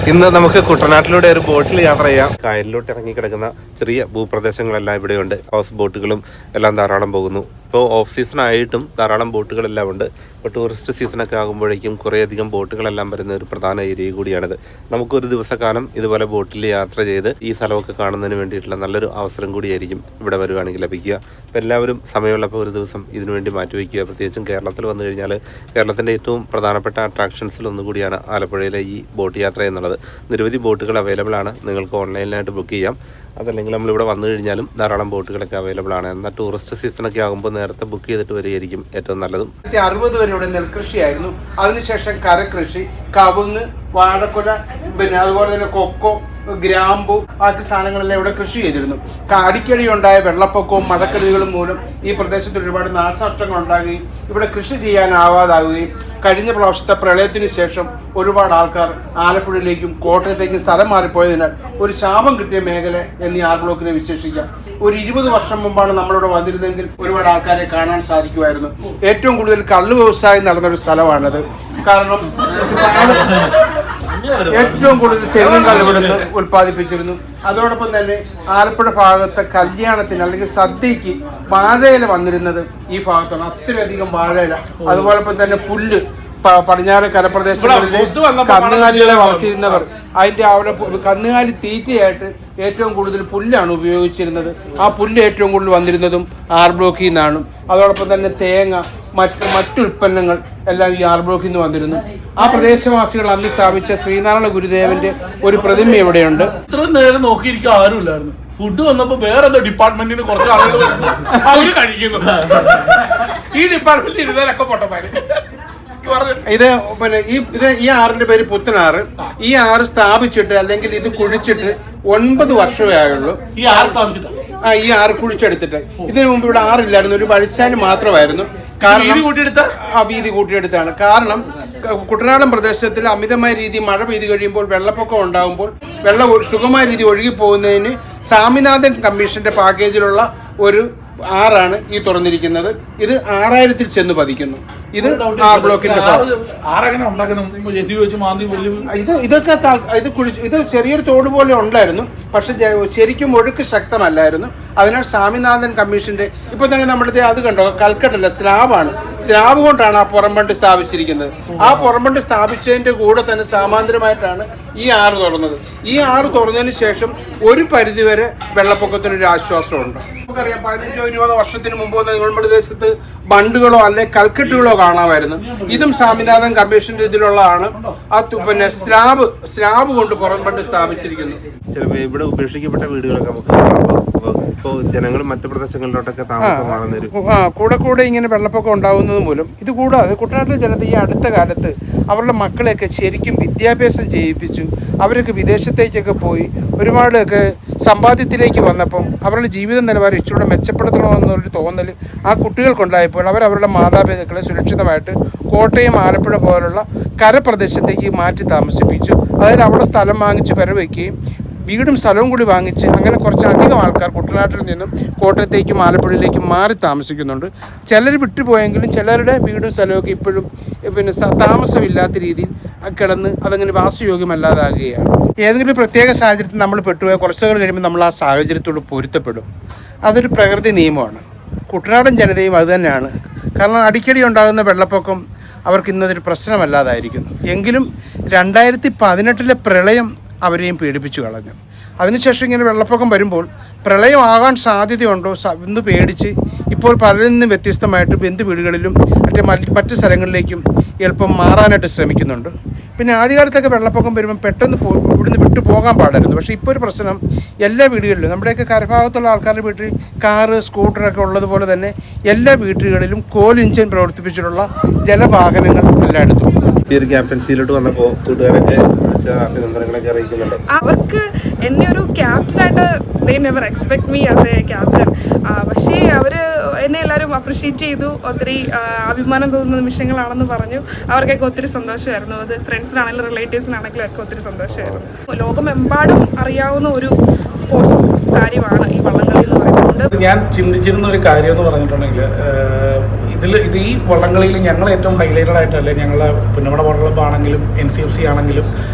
ഇന്ന് നമുക്ക് കുട്ടനാട്ടിലൂടെ ഒരു ബോട്ടിൽ യാത്ര ചെയ്യാം. കായലിലോട്ട് ഇറങ്ങി കിടക്കുന്ന ചെറിയ ഭൂപ്രദേശങ്ങളെല്ലാം ഇവിടെയുണ്ട്. ഹൗസ് ബോട്ടുകളും എല്ലാം ധാരാളം പോകുന്നു. ഇപ്പോൾ ഓഫ് സീസൺ ആയിട്ടും ധാരാളം ബോട്ടുകളെല്ലാം ഉണ്ട്. ഇപ്പോൾ ടൂറിസ്റ്റ് സീസണൊക്കെ ആകുമ്പോഴേക്കും കുറേയധികം ബോട്ടുകളെല്ലാം വരുന്ന ഒരു പ്രധാന ഏരിയ കൂടിയാണിത്. നമുക്കൊരു ദിവസക്കാലം ഇതുപോലെ ബോട്ടിൽ യാത്ര ചെയ്ത് ഈ സ്ഥലമൊക്കെ കാണുന്നതിന് വേണ്ടിയിട്ടുള്ള നല്ലൊരു അവസരം കൂടിയായിരിക്കും ഇവിടെ വരുവാണെങ്കിൽ ലഭിക്കുക. അപ്പോൾ എല്ലാവരും സമയമുള്ളപ്പോൾ ഒരു ദിവസം ഇതിനുവേണ്ടി മാറ്റിവെക്കുക. പ്രത്യേകിച്ചും കേരളത്തിൽ വന്നു കഴിഞ്ഞാൽ കേരളത്തിൻ്റെ ഏറ്റവും പ്രധാനപ്പെട്ട അട്രാക്ഷൻസിൽ ഒന്നുകൂടിയാണ് ആലപ്പുഴയിലെ ഈ ബോട്ട് യാത്ര എന്നുള്ളത്. നിരവധി ബോട്ടുകൾ അവൈലബിൾ ആണ്. നിങ്ങൾക്ക് ഓൺലൈനിലായിട്ട് ബുക്ക് ചെയ്യാം. അതല്ലെങ്കിൽ നമ്മളിവിടെ വന്നു കഴിഞ്ഞാലും ധാരാളം ബോട്ടുകളൊക്കെ അവൈലബിൾ ആണ്. എന്നാൽ ടൂറിസ്റ്റ് സീസണൊക്കെ ആകുമ്പോൾ നേരത്തെ ബുക്ക് ചെയ്തിട്ട് വരികയായിരിക്കും ഏറ്റവും നല്ലതും. 60 വരെ ഇവിടെ നെൽകൃഷിയായിരുന്നു. അതിനുശേഷം കരകൃഷി, കവുങ്ങ്, വാഴക്കുല, പിന്നെ അതുപോലെ തന്നെ കൊക്കോ, ഗ്രാമ്പു, ബാക്കി സാധനങ്ങളെല്ലാം ഇവിടെ കൃഷി ചെയ്തിരുന്നു. അടിക്കടി ഉണ്ടായ വെള്ളപ്പൊക്കവും മഴക്കെടുതികളും മൂലം ഈ പ്രദേശത്ത് ഒരുപാട് നാശനഷ്ടങ്ങൾ ഉണ്ടാകുകയും ഇവിടെ കൃഷി ചെയ്യാനാവാതാകുകയും കഴിഞ്ഞ പ്രാവശ്യത്തെ പ്രളയത്തിന് ശേഷം ഒരുപാട് ആൾക്കാർ ആലപ്പുഴയിലേക്കും കോട്ടയത്തേക്കും സ്ഥലം മാറിപ്പോയതിനാൽ ഒരു ശാപം കിട്ടിയ മേഖല എന്നീ ആർ ബ്ലോക്കിനെ വിശേഷിക്കാം. ഒരു 20 വർഷം മുമ്പാണ് നമ്മളിവിടെ വന്നിരുന്നെങ്കിൽ ഒരുപാട് ആൾക്കാരെ കാണാൻ സാധിക്കുമായിരുന്നു. ഏറ്റവും കൂടുതൽ കള്ള് വ്യവസായം നടന്നൊരു സ്ഥലമാണത്. കാരണം ഏറ്റവും കൂടുതൽ തെങ്ങും കള്ള് ഇവിടുന്ന് ഉൽപ്പാദിപ്പിച്ചിരുന്നു. അതോടൊപ്പം തന്നെ ആലപ്പുഴ ഭാഗത്തെ കല്യാണത്തിന് അല്ലെങ്കിൽ സദ്യക്ക് വാഴയില വന്നിരുന്നത് ഈ ഭാഗത്താണ്. അത്രയധികം വാഴയില. അതുപോലെ തന്നെ പുല്ല്, പടിഞ്ഞാറ് കരപ്രദേശങ്ങളിലെ കന്നുകാലികളെ വളർത്തിയിരുന്നവർ അതിൻ്റെ അവിടെ കന്നുകാലി തീറ്റയായിട്ട് ഏറ്റവും കൂടുതൽ പുല്ലാണ് ഉപയോഗിച്ചിരുന്നത്. ആ പുല്ല് ഏറ്റവും കൂടുതൽ വന്നിരുന്നതും ആർ ബ്ലോക്കിൽ നിന്നാണ്. അതോടൊപ്പം തന്നെ തേങ്ങ, മറ്റുൽപ്പന്നങ്ങൾ എല്ലാം ഈ ആർ ബ്ലോക്കിൽ നിന്ന് വന്നിരുന്നു. ആ പ്രദേശവാസികൾ അന്ന് സ്ഥാപിച്ച ശ്രീനാരായണ ഗുരുദേവന്റെ ഒരു പ്രതിമ ഇവിടെയുണ്ട്. ഇത്ര നേരം നോക്കിയിരിക്കാൻ ആരുമില്ലായിരുന്നു. ഫുഡ് വന്നപ്പോ വേറെ എന്തോ ഡിപ്പാർട്ട്മെന്റിന് കുറച്ച് ആളുകൾ അവര് കഴിക്കുന്നു. ഈ ഡിപ്പാർട്ട്മെന്റിൽ ഇരുന്നവരൊക്കെ പൊട്ടന്മാര്. ഇത് പിന്നെ ഈ ആറിന്റെ പേര് പുത്തനാറ്. ഈ ആറ് സ്ഥാപിച്ചിട്ട് അല്ലെങ്കിൽ ഇത് കുഴിച്ചിട്ട് 9 വർഷമേ ആയുള്ളൂ. ഈ ആറ് കുഴിച്ചെടുത്തിട്ട്. ഇതിനു മുമ്പ് ഇവിടെ ആറില്ലായിരുന്നു, ഒരു വഴിച്ചാല് മാത്രമായിരുന്നു. വീതി കൂട്ടിയെടുത്താണ്. കാരണം കുട്ടനാടൻ പ്രദേശത്തിൽ അമിതമായ രീതി മഴ പെയ്തു കഴിയുമ്പോൾ വെള്ളപ്പൊക്കം ഉണ്ടാകുമ്പോൾ വെള്ളം സുഗമമായ രീതി ഒഴുകിപ്പോകുന്നതിന് സ്വാമിനാഥൻ കമ്മീഷന്റെ പാക്കേജിലുള്ള ഒരു ആറാണ് ഈ തുറന്നിരിക്കുന്നത്. ഇത് 6000 ചെന്ന് പതിക്കുന്നു. ഇത് ആർ ബ്ലോക്കിന്റെ ഇത് ചെറിയൊരു തോട് പോലെ ഉണ്ടായിരുന്നു. പക്ഷെ ശരിക്കും ഒഴുക്ക് ശക്തമല്ലായിരുന്നു. അതിനാൽ സ്വാമിനാഥൻ കമ്മീഷന്റെ ഇപ്പൊ തന്നെ നമ്മുടെ അത് കണ്ടോ, കൽക്കട്ടല്ല, സ്ലാബാണ്. സ്ലാബ് കൊണ്ടാണ് ആ പുറംബണ്ട് സ്ഥാപിച്ചിരിക്കുന്നത്. ആ പുറംബണ്ട് സ്ഥാപിച്ചതിന്റെ കൂടെ തന്നെ സമാന്തരമായിട്ടാണ് ഈ ആറ് തുറന്നത്. ഈ ആറ് തുറന്നതിന് ശേഷം ഒരു പരിധിവരെ വെള്ളപ്പൊക്കത്തിനൊരു ആശ്വാസമുണ്ട്. നമുക്കറിയാം 15-20 വർഷത്തിന് മുമ്പ് നമ്മുടെ ദേശത്ത് ബണ്ടുകളോ അല്ലെ കൽക്കെട്ടുകളോ കാണാമായിരുന്നു. ഇതും സ്വാമിനാഥൻ കമ്മീഷന്റെ ഇതിലുള്ളതാണ്. ആ പിന്നെ സ്ലാബ് കൊണ്ട് പുറംബണ്ട് സ്ഥാപിച്ചിരിക്കുന്നു. ചിലപ്പോൾ ഇവിടെ ഉപേക്ഷിക്കപ്പെട്ട വീടുകളൊക്കെ നമുക്ക് ഇപ്പോൾ ജനങ്ങളും മറ്റു പ്രദേശങ്ങളിലോട്ടൊക്കെ കൂടെ ഇങ്ങനെ വെള്ളപ്പൊക്കം ഉണ്ടാകുന്നത് മൂലം ഇത് കൂടാതെ കുട്ടനാട്ടിലെ ജനത ഈ അടുത്ത കാലത്ത് അവരുടെ മക്കളെയൊക്കെ ശരിക്കും വിദ്യാഭ്യാസം ചെയ്യിപ്പിച്ചു. അവരൊക്കെ വിദേശത്തേക്കൊക്കെ പോയി ഒരുപാടൊക്കെ സമ്പാദ്യത്തിലേക്ക് വന്നപ്പം അവരുടെ ജീവിത നിലവാരം ഇച്ചിലൂടെ മെച്ചപ്പെടുത്തണമെന്നൊരു തോന്നൽ ആ കുട്ടികൾക്കുണ്ടായപ്പോൾ അവരവരുടെ മാതാപിതാക്കളെ സുരക്ഷിതമായിട്ട് കോട്ടയം, ആലപ്പുഴ പോലുള്ള കരപ്രദേശത്തേക്ക് മാറ്റി താമസിപ്പിച്ചു. അതായത് അവിടെ സ്ഥലം വാങ്ങിച്ച് പെരവയ്ക്കുകയും വീടും സ്ഥലവും കൂടി വാങ്ങിച്ച് അങ്ങനെ കുറച്ചധികം ആൾക്കാർ കുട്ടനാട്ടിൽ നിന്നും കോട്ടയത്തേക്കും ആലപ്പുഴയിലേക്കും മാറി താമസിക്കുന്നുണ്ട്. ചിലർ വിട്ടുപോയെങ്കിലും ചിലരുടെ വീടും സ്ഥലമൊക്കെ ഇപ്പോഴും പിന്നെ താമസമില്ലാത്ത രീതിയിൽ കിടന്ന് അതങ്ങനെ വാസയോഗ്യമല്ലാതാകുകയാണ്. ഏതെങ്കിലും പ്രത്യേക സാഹചര്യത്തിൽ നമ്മൾ പെട്ടുപോയാൽ കുറച്ചുകൾ കഴിയുമ്പോൾ നമ്മൾ ആ സാഹചര്യത്തോട് പൊരുത്തപ്പെടും. അതൊരു പ്രകൃതി നിയമമാണ്. കുട്ടനാടൻ ജനതയും അതുതന്നെയാണ്. കാരണം അടിക്കടി ഉണ്ടാകുന്ന വെള്ളപ്പൊക്കം അവർക്ക് ഇന്നതൊരു പ്രശ്നമല്ലാതായിരിക്കുന്നു. എങ്കിലും 2018 പ്രളയം അവരെയും പീഡിപ്പിച്ചു കളഞ്ഞു. അതിനുശേഷം ഇങ്ങനെ വെള്ളപ്പൊക്കം വരുമ്പോൾ പ്രളയമാകാൻ സാധ്യതയുണ്ടോ എന്ന് പേടിച്ച് ഇപ്പോൾ പലരിൽ നിന്നും വ്യത്യസ്തമായിട്ട് ബന്ധുവീടുകളിലും മറ്റ് സ്ഥലങ്ങളിലേക്കും എളുപ്പം മാറാനായിട്ട് ശ്രമിക്കുന്നുണ്ട്. പിന്നെ ആദ്യകാലത്തൊക്കെ വെള്ളപ്പൊക്കം വരുമ്പോൾ പെട്ടെന്ന് ഇവിടുന്ന് വിട്ടു പോകാൻ പാടായിരുന്നു. പക്ഷേ ഇപ്പോൾ ഒരു പ്രശ്നം എല്ലാ വീടുകളിലും നമ്മുടെയൊക്കെ കരഭാഗത്തുള്ള ആൾക്കാരുടെ വീട്ടിൽ കാറ്, സ്കൂട്ടറൊക്കെ ഉള്ളതുപോലെ തന്നെ എല്ലാ വീടുകളിലും കോൽ ഇഞ്ചിൻ പ്രവർത്തിപ്പിച്ചിട്ടുള്ള ജലവാഹനങ്ങൾ എല്ലായിടത്തും. ഈ ഒരു ക്യാപ്റ്റൻസിയിലോട്ട് വന്നപ്പോൾ കൂട്ടുകാരൊക്കെ അഭിനന്ദനങ്ങളൊക്കെ അറിയിക്കുന്നുണ്ട്. അവർക്ക് എന്നെ ഒരു ക്യാപ്റ്റനായിട്ട് they never expect me as a captain. പക്ഷേ അവർ എന്നെ എല്ലാവരും അപ്രിഷ്യേറ്റ് ചെയ്തു. ഒത്തിരി അഭിമാനം തോന്നുന്ന നിമിഷങ്ങളാണെന്ന് പറഞ്ഞു. അവർക്കൊക്കെ ഒത്തിരി സന്തോഷമായിരുന്നു. അത് ഫ്രണ്ട്സിനാണെങ്കിലും റിലേറ്റീവ്സിനാണെങ്കിലും ഒക്കെ ഒത്തിരി സന്തോഷമായിരുന്നു. ലോകമെമ്പാടും അറിയാവുന്ന ഒരു സ്പോർട്സ് കാര്യമാണ് ഈ വള്ളംകളി എന്ന് പറയുന്നത്. ഞാൻ ചിന്തിച്ചിരുന്ന ഒരു കാര്യം എന്ന് പറഞ്ഞിട്ടുണ്ടെങ്കിൽ ഇത് ഈ വള്ളംകളിയിൽ ഞങ്ങൾ ഏറ്റവും ഹൈലൈറ്റഡ് ആയിട്ടല്ലേ ഞങ്ങളുടെ പുന്നമട ബോട്ട് ക്ലബ്ബ് ആണെങ്കിലും NCFC ആണെങ്കിലും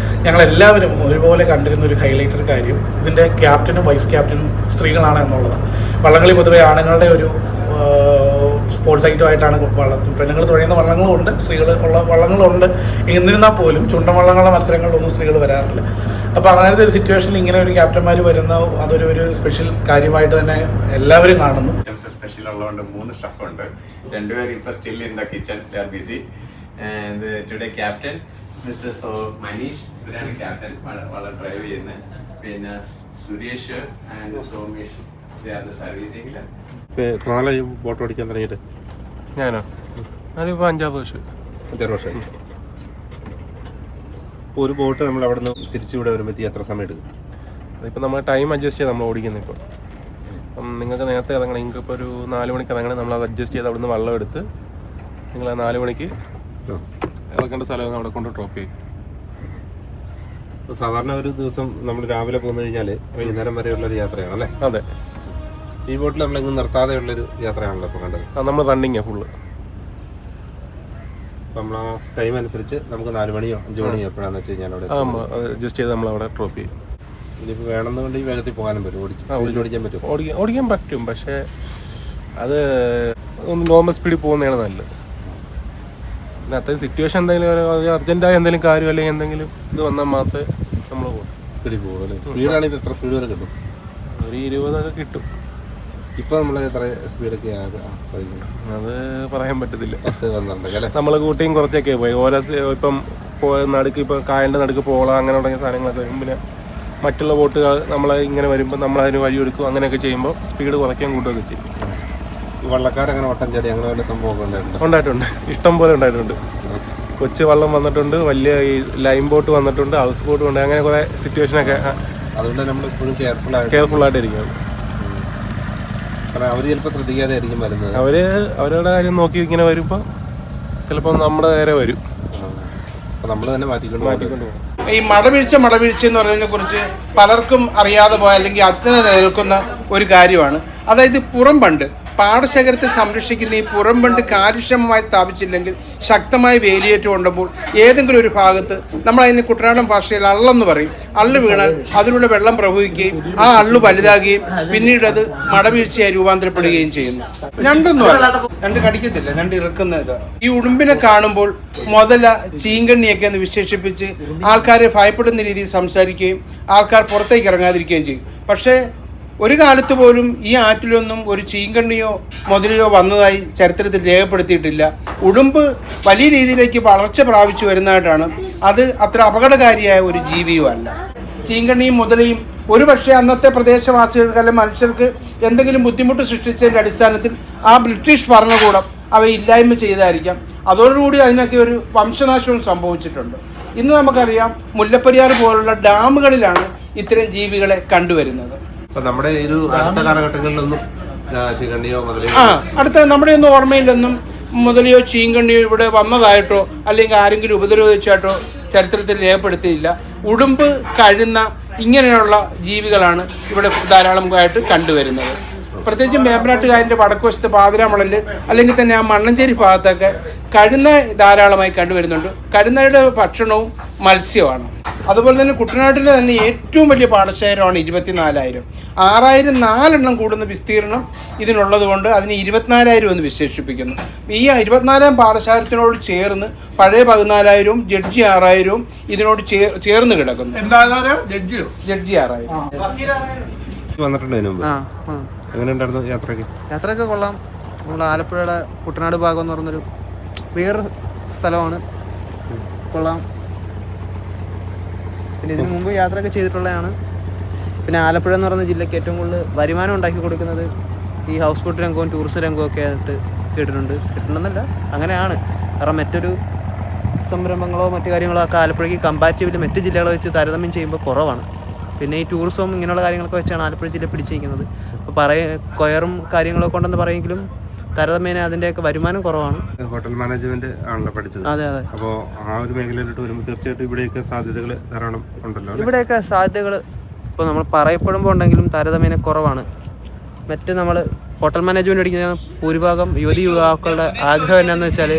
ഞങ്ങളെല്ലാവരും ഒരുപോലെ കണ്ടിരുന്ന ഒരു ഹൈലൈറ്റഡ് കാര്യം ഇതിൻ്റെ ക്യാപ്റ്റനും വൈസ് ക്യാപ്റ്റനും സ്ത്രീകളാണ് എന്നുള്ളതാണ്. വള്ളംകളി പൊതുവെ ആണുങ്ങളുടെ ഒരു സ്പോർട്സ് ഐറ്റമായിട്ടാണ് പെണ്ണുങ്ങൾ തുഴയുന്ന വള്ളങ്ങളുമുണ്ട്, സ്ത്രീകൾ ഉള്ള വള്ളങ്ങളുണ്ട്. എന്നിരുന്നാൽ പോലും ചുണ്ടൻ വള്ളങ്ങളുടെ മത്സരങ്ങളിലൊന്നും സ്ത്രീകൾ വരാറില്ല. അപ്പോൾ അങ്ങനത്തെ ഒരു സിറ്റുവേഷനിൽ ഇങ്ങനെ ഒരു ക്യാപ്റ്റന്മാർ വരുന്ന അതൊരു സ്പെഷ്യൽ കാര്യമായിട്ട് തന്നെ എല്ലാവരും കാണുന്നു. സ്പെഷ്യൽ ഉള്ളതുകൊണ്ട് 3 ഷെഫ് ഉണ്ട്. 2 പേര് ഇപ്പോൾ still in the kitchen, they are busy. And today captain mister Manish, ഇവരാണ് ക്യാപ്റ്റൻ, വളരെ ഡ്രൈവ് ചെയ്യുന്നത്. പിന്നെ Suresh and Somesh, they are the സർവീസിംഗിൽ. നാളെ ബോട്ട് ഓടിക്കാൻ തുടങ്ങിയിട്ട് ഞാനിപ്പോൾ 5 വർഷം. ഒരു ബോട്ട് നമ്മൾ അവിടെ നിന്ന് തിരിച്ചിവിടെ വരുമ്പോഴത്തേക്ക് എത്ര സമയം എടുക്കും? അതിപ്പോൾ നമ്മൾ ടൈം അഡ്ജസ്റ്റ് ചെയ്ത് നമ്മൾ ഓടിക്കുന്നത്. ഇപ്പോൾ അപ്പം നിങ്ങൾക്ക് നേരത്തെ ഇറങ്ങണം, നിങ്ങൾക്ക് ഇപ്പോൾ ഒരു 4 മണിക്ക് ഇറങ്ങണം. നമ്മളത് അഡ്ജസ്റ്റ് ചെയ്ത് അവിടെ നിന്ന് വെള്ളം എടുത്ത് നിങ്ങൾ ആ 4 മണിക്ക് ഇറക്കേണ്ട സ്ഥലം അവിടെ കൊണ്ട് ഡ്രോപ്പ് ചെയ്യും. സാധാരണ ഒരു ദിവസം നമ്മൾ രാവിലെ പോന്നു കഴിഞ്ഞാൽ വൈകുന്നേരം വരെയുള്ളൊരു യാത്രയാണ് അല്ലേ? അതെ. ഈ ബോട്ടിൽ നമ്മളെങ്ങും നിർത്താതെ ഉള്ളൊരു യാത്രയാണല്ലോ ഇപ്പോൾ കണ്ടത്. നമ്മൾ റണ്ണിങ്ങാണ് ഫുള്ള്. അപ്പം നമ്മൾ ആ ടൈം അനുസരിച്ച് നമുക്ക് 4 മണിയോ 5 മണിയോ എപ്പോഴാണെന്ന് വെച്ച് കഴിഞ്ഞാൽ അവിടെ അഡ്ജസ്റ്റ് ചെയ്ത് നമ്മളവിടെ ഡ്രോപ്പ് ചെയ്യും. ഇനിയിപ്പോൾ വേണമെന്നുകൊണ്ട് ഈ വേഗത്തിൽ പോകാനും പറ്റും, ഓടിക്കാൻ പറ്റും. ഓടിക്കാൻ പറ്റും, പക്ഷേ അത് ഒന്ന് നോർമൽ സ്പീഡിൽ പോകുന്നതാണ് നല്ലത്. പിന്നെ അത്രയും സിറ്റുവേഷൻ എന്തെങ്കിലും അർജൻറ്റായ എന്തെങ്കിലും കാര്യം അല്ലെങ്കിൽ എന്തെങ്കിലും ഇത് വന്നാൽ മാത്രമേ നമ്മൾ പോകും. സ്പീഡിൽ പോകും അല്ലേ? സ്പീഡാണെങ്കിൽ എത്ര സ്പീഡ് വരെ കിട്ടും? ഒരു 20 കിട്ടും. ഇപ്പോൾ നമ്മൾ എത്ര സ്പീഡൊക്കെ അത് പറയാൻ പറ്റത്തില്ല. 12 അല്ലേ? നമ്മൾ കൂട്ടിയും കുറച്ചൊക്കെ പോയി ഓരോ ഇപ്പം നടുക്ക് ഇപ്പം കായലിൻ്റെ നടുക്ക് പോകണം അങ്ങനെ തുടങ്ങിയ സാധനങ്ങളൊക്കെ. പിന്നെ മറ്റുള്ള ബോട്ടുകൾ നമ്മൾ ഇങ്ങനെ വരുമ്പോൾ നമ്മളതിന് വഴിയെടുക്കും. അങ്ങനെയൊക്കെ ചെയ്യുമ്പോൾ സ്പീഡ് കുറയ്ക്കാൻ കൂട്ടുകയൊക്കെ ചെയ്യും. വള്ളക്കാരങ്ങനെ വട്ടം ചാടി അങ്ങനെ വല്ല സംഭവമൊക്കെ ഉണ്ടായിട്ടുണ്ട്, ഇഷ്ടം പോലെ ഉണ്ടായിട്ടുണ്ട്. കൊച്ചു വള്ളം വന്നിട്ടുണ്ട്, വലിയ ഈ ലൈൻ ബോട്ട് വന്നിട്ടുണ്ട്, ഹൗസ് ബോട്ട് ഉണ്ട്. അങ്ങനെ കുറേ സിറ്റുവേഷനൊക്കെ. അതുകൊണ്ട് നമ്മൾ ഇപ്പോഴും കെയർഫുള്ളായിട്ടിരിക്കും. കാരണം അവർ ചിലപ്പോൾ ശ്രദ്ധിക്കാതെ ആയിരിക്കും വരുന്നത്. അവരുടെ കാര്യം നോക്കി ഇങ്ങനെ വരുമ്പോൾ ചിലപ്പോൾ നമ്മുടെ നേരെ വരും. അപ്പോൾ നമ്മൾ തന്നെ മാറ്റിക്കൊണ്ട് പോകും. ഈ മടവീഴ്ച എന്ന് പറയുന്നതിനെ കുറിച്ച് പലർക്കും അറിയാതെ പോയ അല്ലെങ്കിൽ അജ്ഞത നിൽക്കുന്ന ഒരു കാര്യമാണ്. അതായത് പുറംബണ്ട്, പാടശേഖരത്തെ സംരക്ഷിക്കുന്ന ഈ പുറംബണ്ട് കാര്യക്ഷമമായി സ്ഥാപിച്ചില്ലെങ്കിൽ ശക്തമായ വേലിയേറ്റം ഉണ്ടപ്പോൾ ഏതെങ്കിലും ഒരു ഭാഗത്ത് നമ്മൾ അതിന് കുട്ടനാടൻ ഭാഷയിൽ അള്ളെന്ന് പറയും. അള്ള് വീണാൽ അതിലൂടെ വെള്ളം പ്രവഹിക്കുകയും ആ അള്ളു വലുതാകുകയും പിന്നീട് അത് മടവീഴ്ചയായി രൂപാന്തരപ്പെടുകയും ചെയ്യുന്നു. രണ്ട് കടിക്കത്തില്ല, രണ്ട് ഇറക്കുന്നത്. ഈ ഉടുമ്പിനെ കാണുമ്പോൾ മുതല, ചീങ്കണ്ണിയൊക്കെ എന്ന് വിശേഷിപ്പിച്ച് ആൾക്കാരെ ഭയപ്പെടുന്ന രീതിയിൽ സംസാരിക്കുകയും ആൾക്കാർ പുറത്തേക്ക് ഇറങ്ങാതിരിക്കുകയും ചെയ്യും. പക്ഷേ ഒരു കാലത്ത് പോലും ഈ ആറ്റിലൊന്നും ഒരു ചീങ്കണ്ണിയോ മുതലയോ വന്നതായി ചരിത്രത്തിൽ രേഖപ്പെടുത്തിയിട്ടില്ല. ഉടുമ്പ് വലിയ രീതിയിലേക്ക് വളർച്ച പ്രാപിച്ചു വരുന്നതായിട്ടാണ്. അത് അത്ര അപകടകാരിയായ ഒരു ജീവിയും അല്ല. ചീങ്കണ്ണിയും മുതലയും ഒരുപക്ഷെ അന്നത്തെ പ്രദേശവാസികൾക്ക് അല്ലെങ്കിൽ മനുഷ്യർക്ക് എന്തെങ്കിലും ബുദ്ധിമുട്ട് സൃഷ്ടിച്ചതിൻ്റെ അടിസ്ഥാനത്തിൽ ആ ബ്രിട്ടീഷ് ഭരണകൂടം അവയെ ഇല്ലായ്മ ചെയ്തായിരിക്കാം. അതോടുകൂടി അതിനൊക്കെ ഒരു വംശനാശവും സംഭവിച്ചിട്ടുണ്ട്. ഇന്ന് നമുക്കറിയാം മുല്ലപ്പെരിയാർ പോലുള്ള ഡാമുകളിലാണ് ഇത്തരം ജീവികളെ കണ്ടുവരുന്നത്. അപ്പം നമ്മുടെ ഒരു അടുത്ത കാലഘട്ടങ്ങളിലൊന്നും ചീങ്കണ്ണിയോ മുതലയോ അടുത്ത നമ്മുടെ ഒന്നും ഓർമ്മയിലൊന്നും മുതലയോ ചീങ്കണ്ണിയോ ഇവിടെ വന്നതായിട്ടോ അല്ലെങ്കിൽ ആരെങ്കിലും ഉപദ്രവിച്ചായിട്ടോ ചരിത്രത്തിൽ രേഖപ്പെടുത്തിയില്ല. ഉടുമ്പ്, കഴുന്ന ഇങ്ങനെയുള്ള ജീവികളാണ് ഇവിടെ ധാരാളമായിട്ട് കണ്ടുവരുന്നത്. പ്രത്യേകിച്ചും വേമ്പനാട്ടുകായലിൻ്റെ വടക്കുവശത്ത് പാതിരാമണല് അല്ലെങ്കിൽ തന്നെ ആ മണ്ണഞ്ചേരി ഭാഗത്തൊക്കെ കഴുന്ന ധാരാളമായി കണ്ടുവരുന്നുണ്ട്. കഴുന്നയുടെ ഭക്ഷണവും മത്സ്യമാണ്. അതുപോലെ തന്നെ കുട്ടനാട്ടിലെ തന്നെ ഏറ്റവും വലിയ പാടശേഖരമാണ് 24,000. 6,004 കൂടുന്ന വിസ്തീർണം ഇതിനുള്ളത് കൊണ്ട് അതിന് 24,000 എന്ന് വിശേഷിപ്പിക്കുന്നു. ഈ 24,000 പാടശേഖരത്തിനോട് ചേർന്ന് പഴയ 14,000 ജഡ്ജി 6,000 ഇതിനോട് ചേർന്ന് കിടക്കുന്നു. ജഡ്ജി 6,000 വന്നിട്ടുണ്ട് അതിന് മുമ്പ്. എങ്ങനെ ഉണ്ടായിരുന്നു യാത്രയൊക്കെ കൊള്ളാം. നമ്മൾ ആലപ്പുഴയുടെ കുട്ടനാട് ഭാഗം എന്ന് പറഞ്ഞൊരു വേറൊരു സ്ഥലമാണ്. കൊള്ളാം. പിന്നെ ഇതിനു മുമ്പ് യാത്രയൊക്കെ ചെയ്തിട്ടുള്ളതാണ്. പിന്നെ ആലപ്പുഴ എന്ന് പറയുന്ന ജില്ലയ്ക്ക് ഏറ്റവും കൂടുതൽ വരുമാനം ഉണ്ടാക്കി കൊടുക്കുന്നത് ഈ ഹൗസ് ബോട്ട് രംഗവും ടൂറിസ്റ്റ് രംഗവും ഒക്കെ ആയിട്ട് കിട്ടുന്നുണ്ടെന്നല്ല, അങ്ങനെയാണ്. കാരണം മറ്റൊരു സംരംഭങ്ങളോ മറ്റു കാര്യങ്ങളോ ഒക്കെ ആലപ്പുഴയ്ക്ക് കമ്പാരിറ്റീവ്ലി മറ്റ് ജില്ലകളെ വെച്ച് താരതമ്യം ചെയ്യുമ്പോൾ കുറവാണ്. പിന്നെ ഈ ടൂറിസവും ഇങ്ങനെയുള്ള കാര്യങ്ങളൊക്കെ വെച്ചാണ് ആലപ്പുഴ ജില്ല പിടിച്ചിരിക്കുന്നത്. അപ്പോൾ കൊയറും കാര്യങ്ങളൊക്കെ ഉണ്ടെന്ന് പറയുമെങ്കിലും താരതമ്യേന അതിൻ്റെയൊക്കെ വരുമാനം കുറവാണ്. ഹോട്ടൽ മാനേജ്മെന്റ് ആണല്ലോ പഠിച്ചത്. അതെ. അപ്പോൾ ആ ഒരു മേഖലയിലോട്ട് വരുമ്പോൾ തീർച്ചയായിട്ടും ഇവിടെയൊക്കെ സാധ്യതകൾ ധാരാളം ഉണ്ടല്ലോ. ഇവിടെയൊക്കെ സാധ്യതകൾ ഇപ്പോൾ നമ്മൾ പറയപ്പെടുമ്പോൾ ഉണ്ടെങ്കിലും താരതമ്യേന കുറവാണ്. മറ്റ് നമ്മൾ ഹോട്ടൽ മാനേജ്മെൻറ്റ് പഠിക്കുന്ന ഭൂരിഭാഗം യുവതി യുവാക്കളുടെ ആഗ്രഹം എന്നാന്ന് വെച്ചാൽ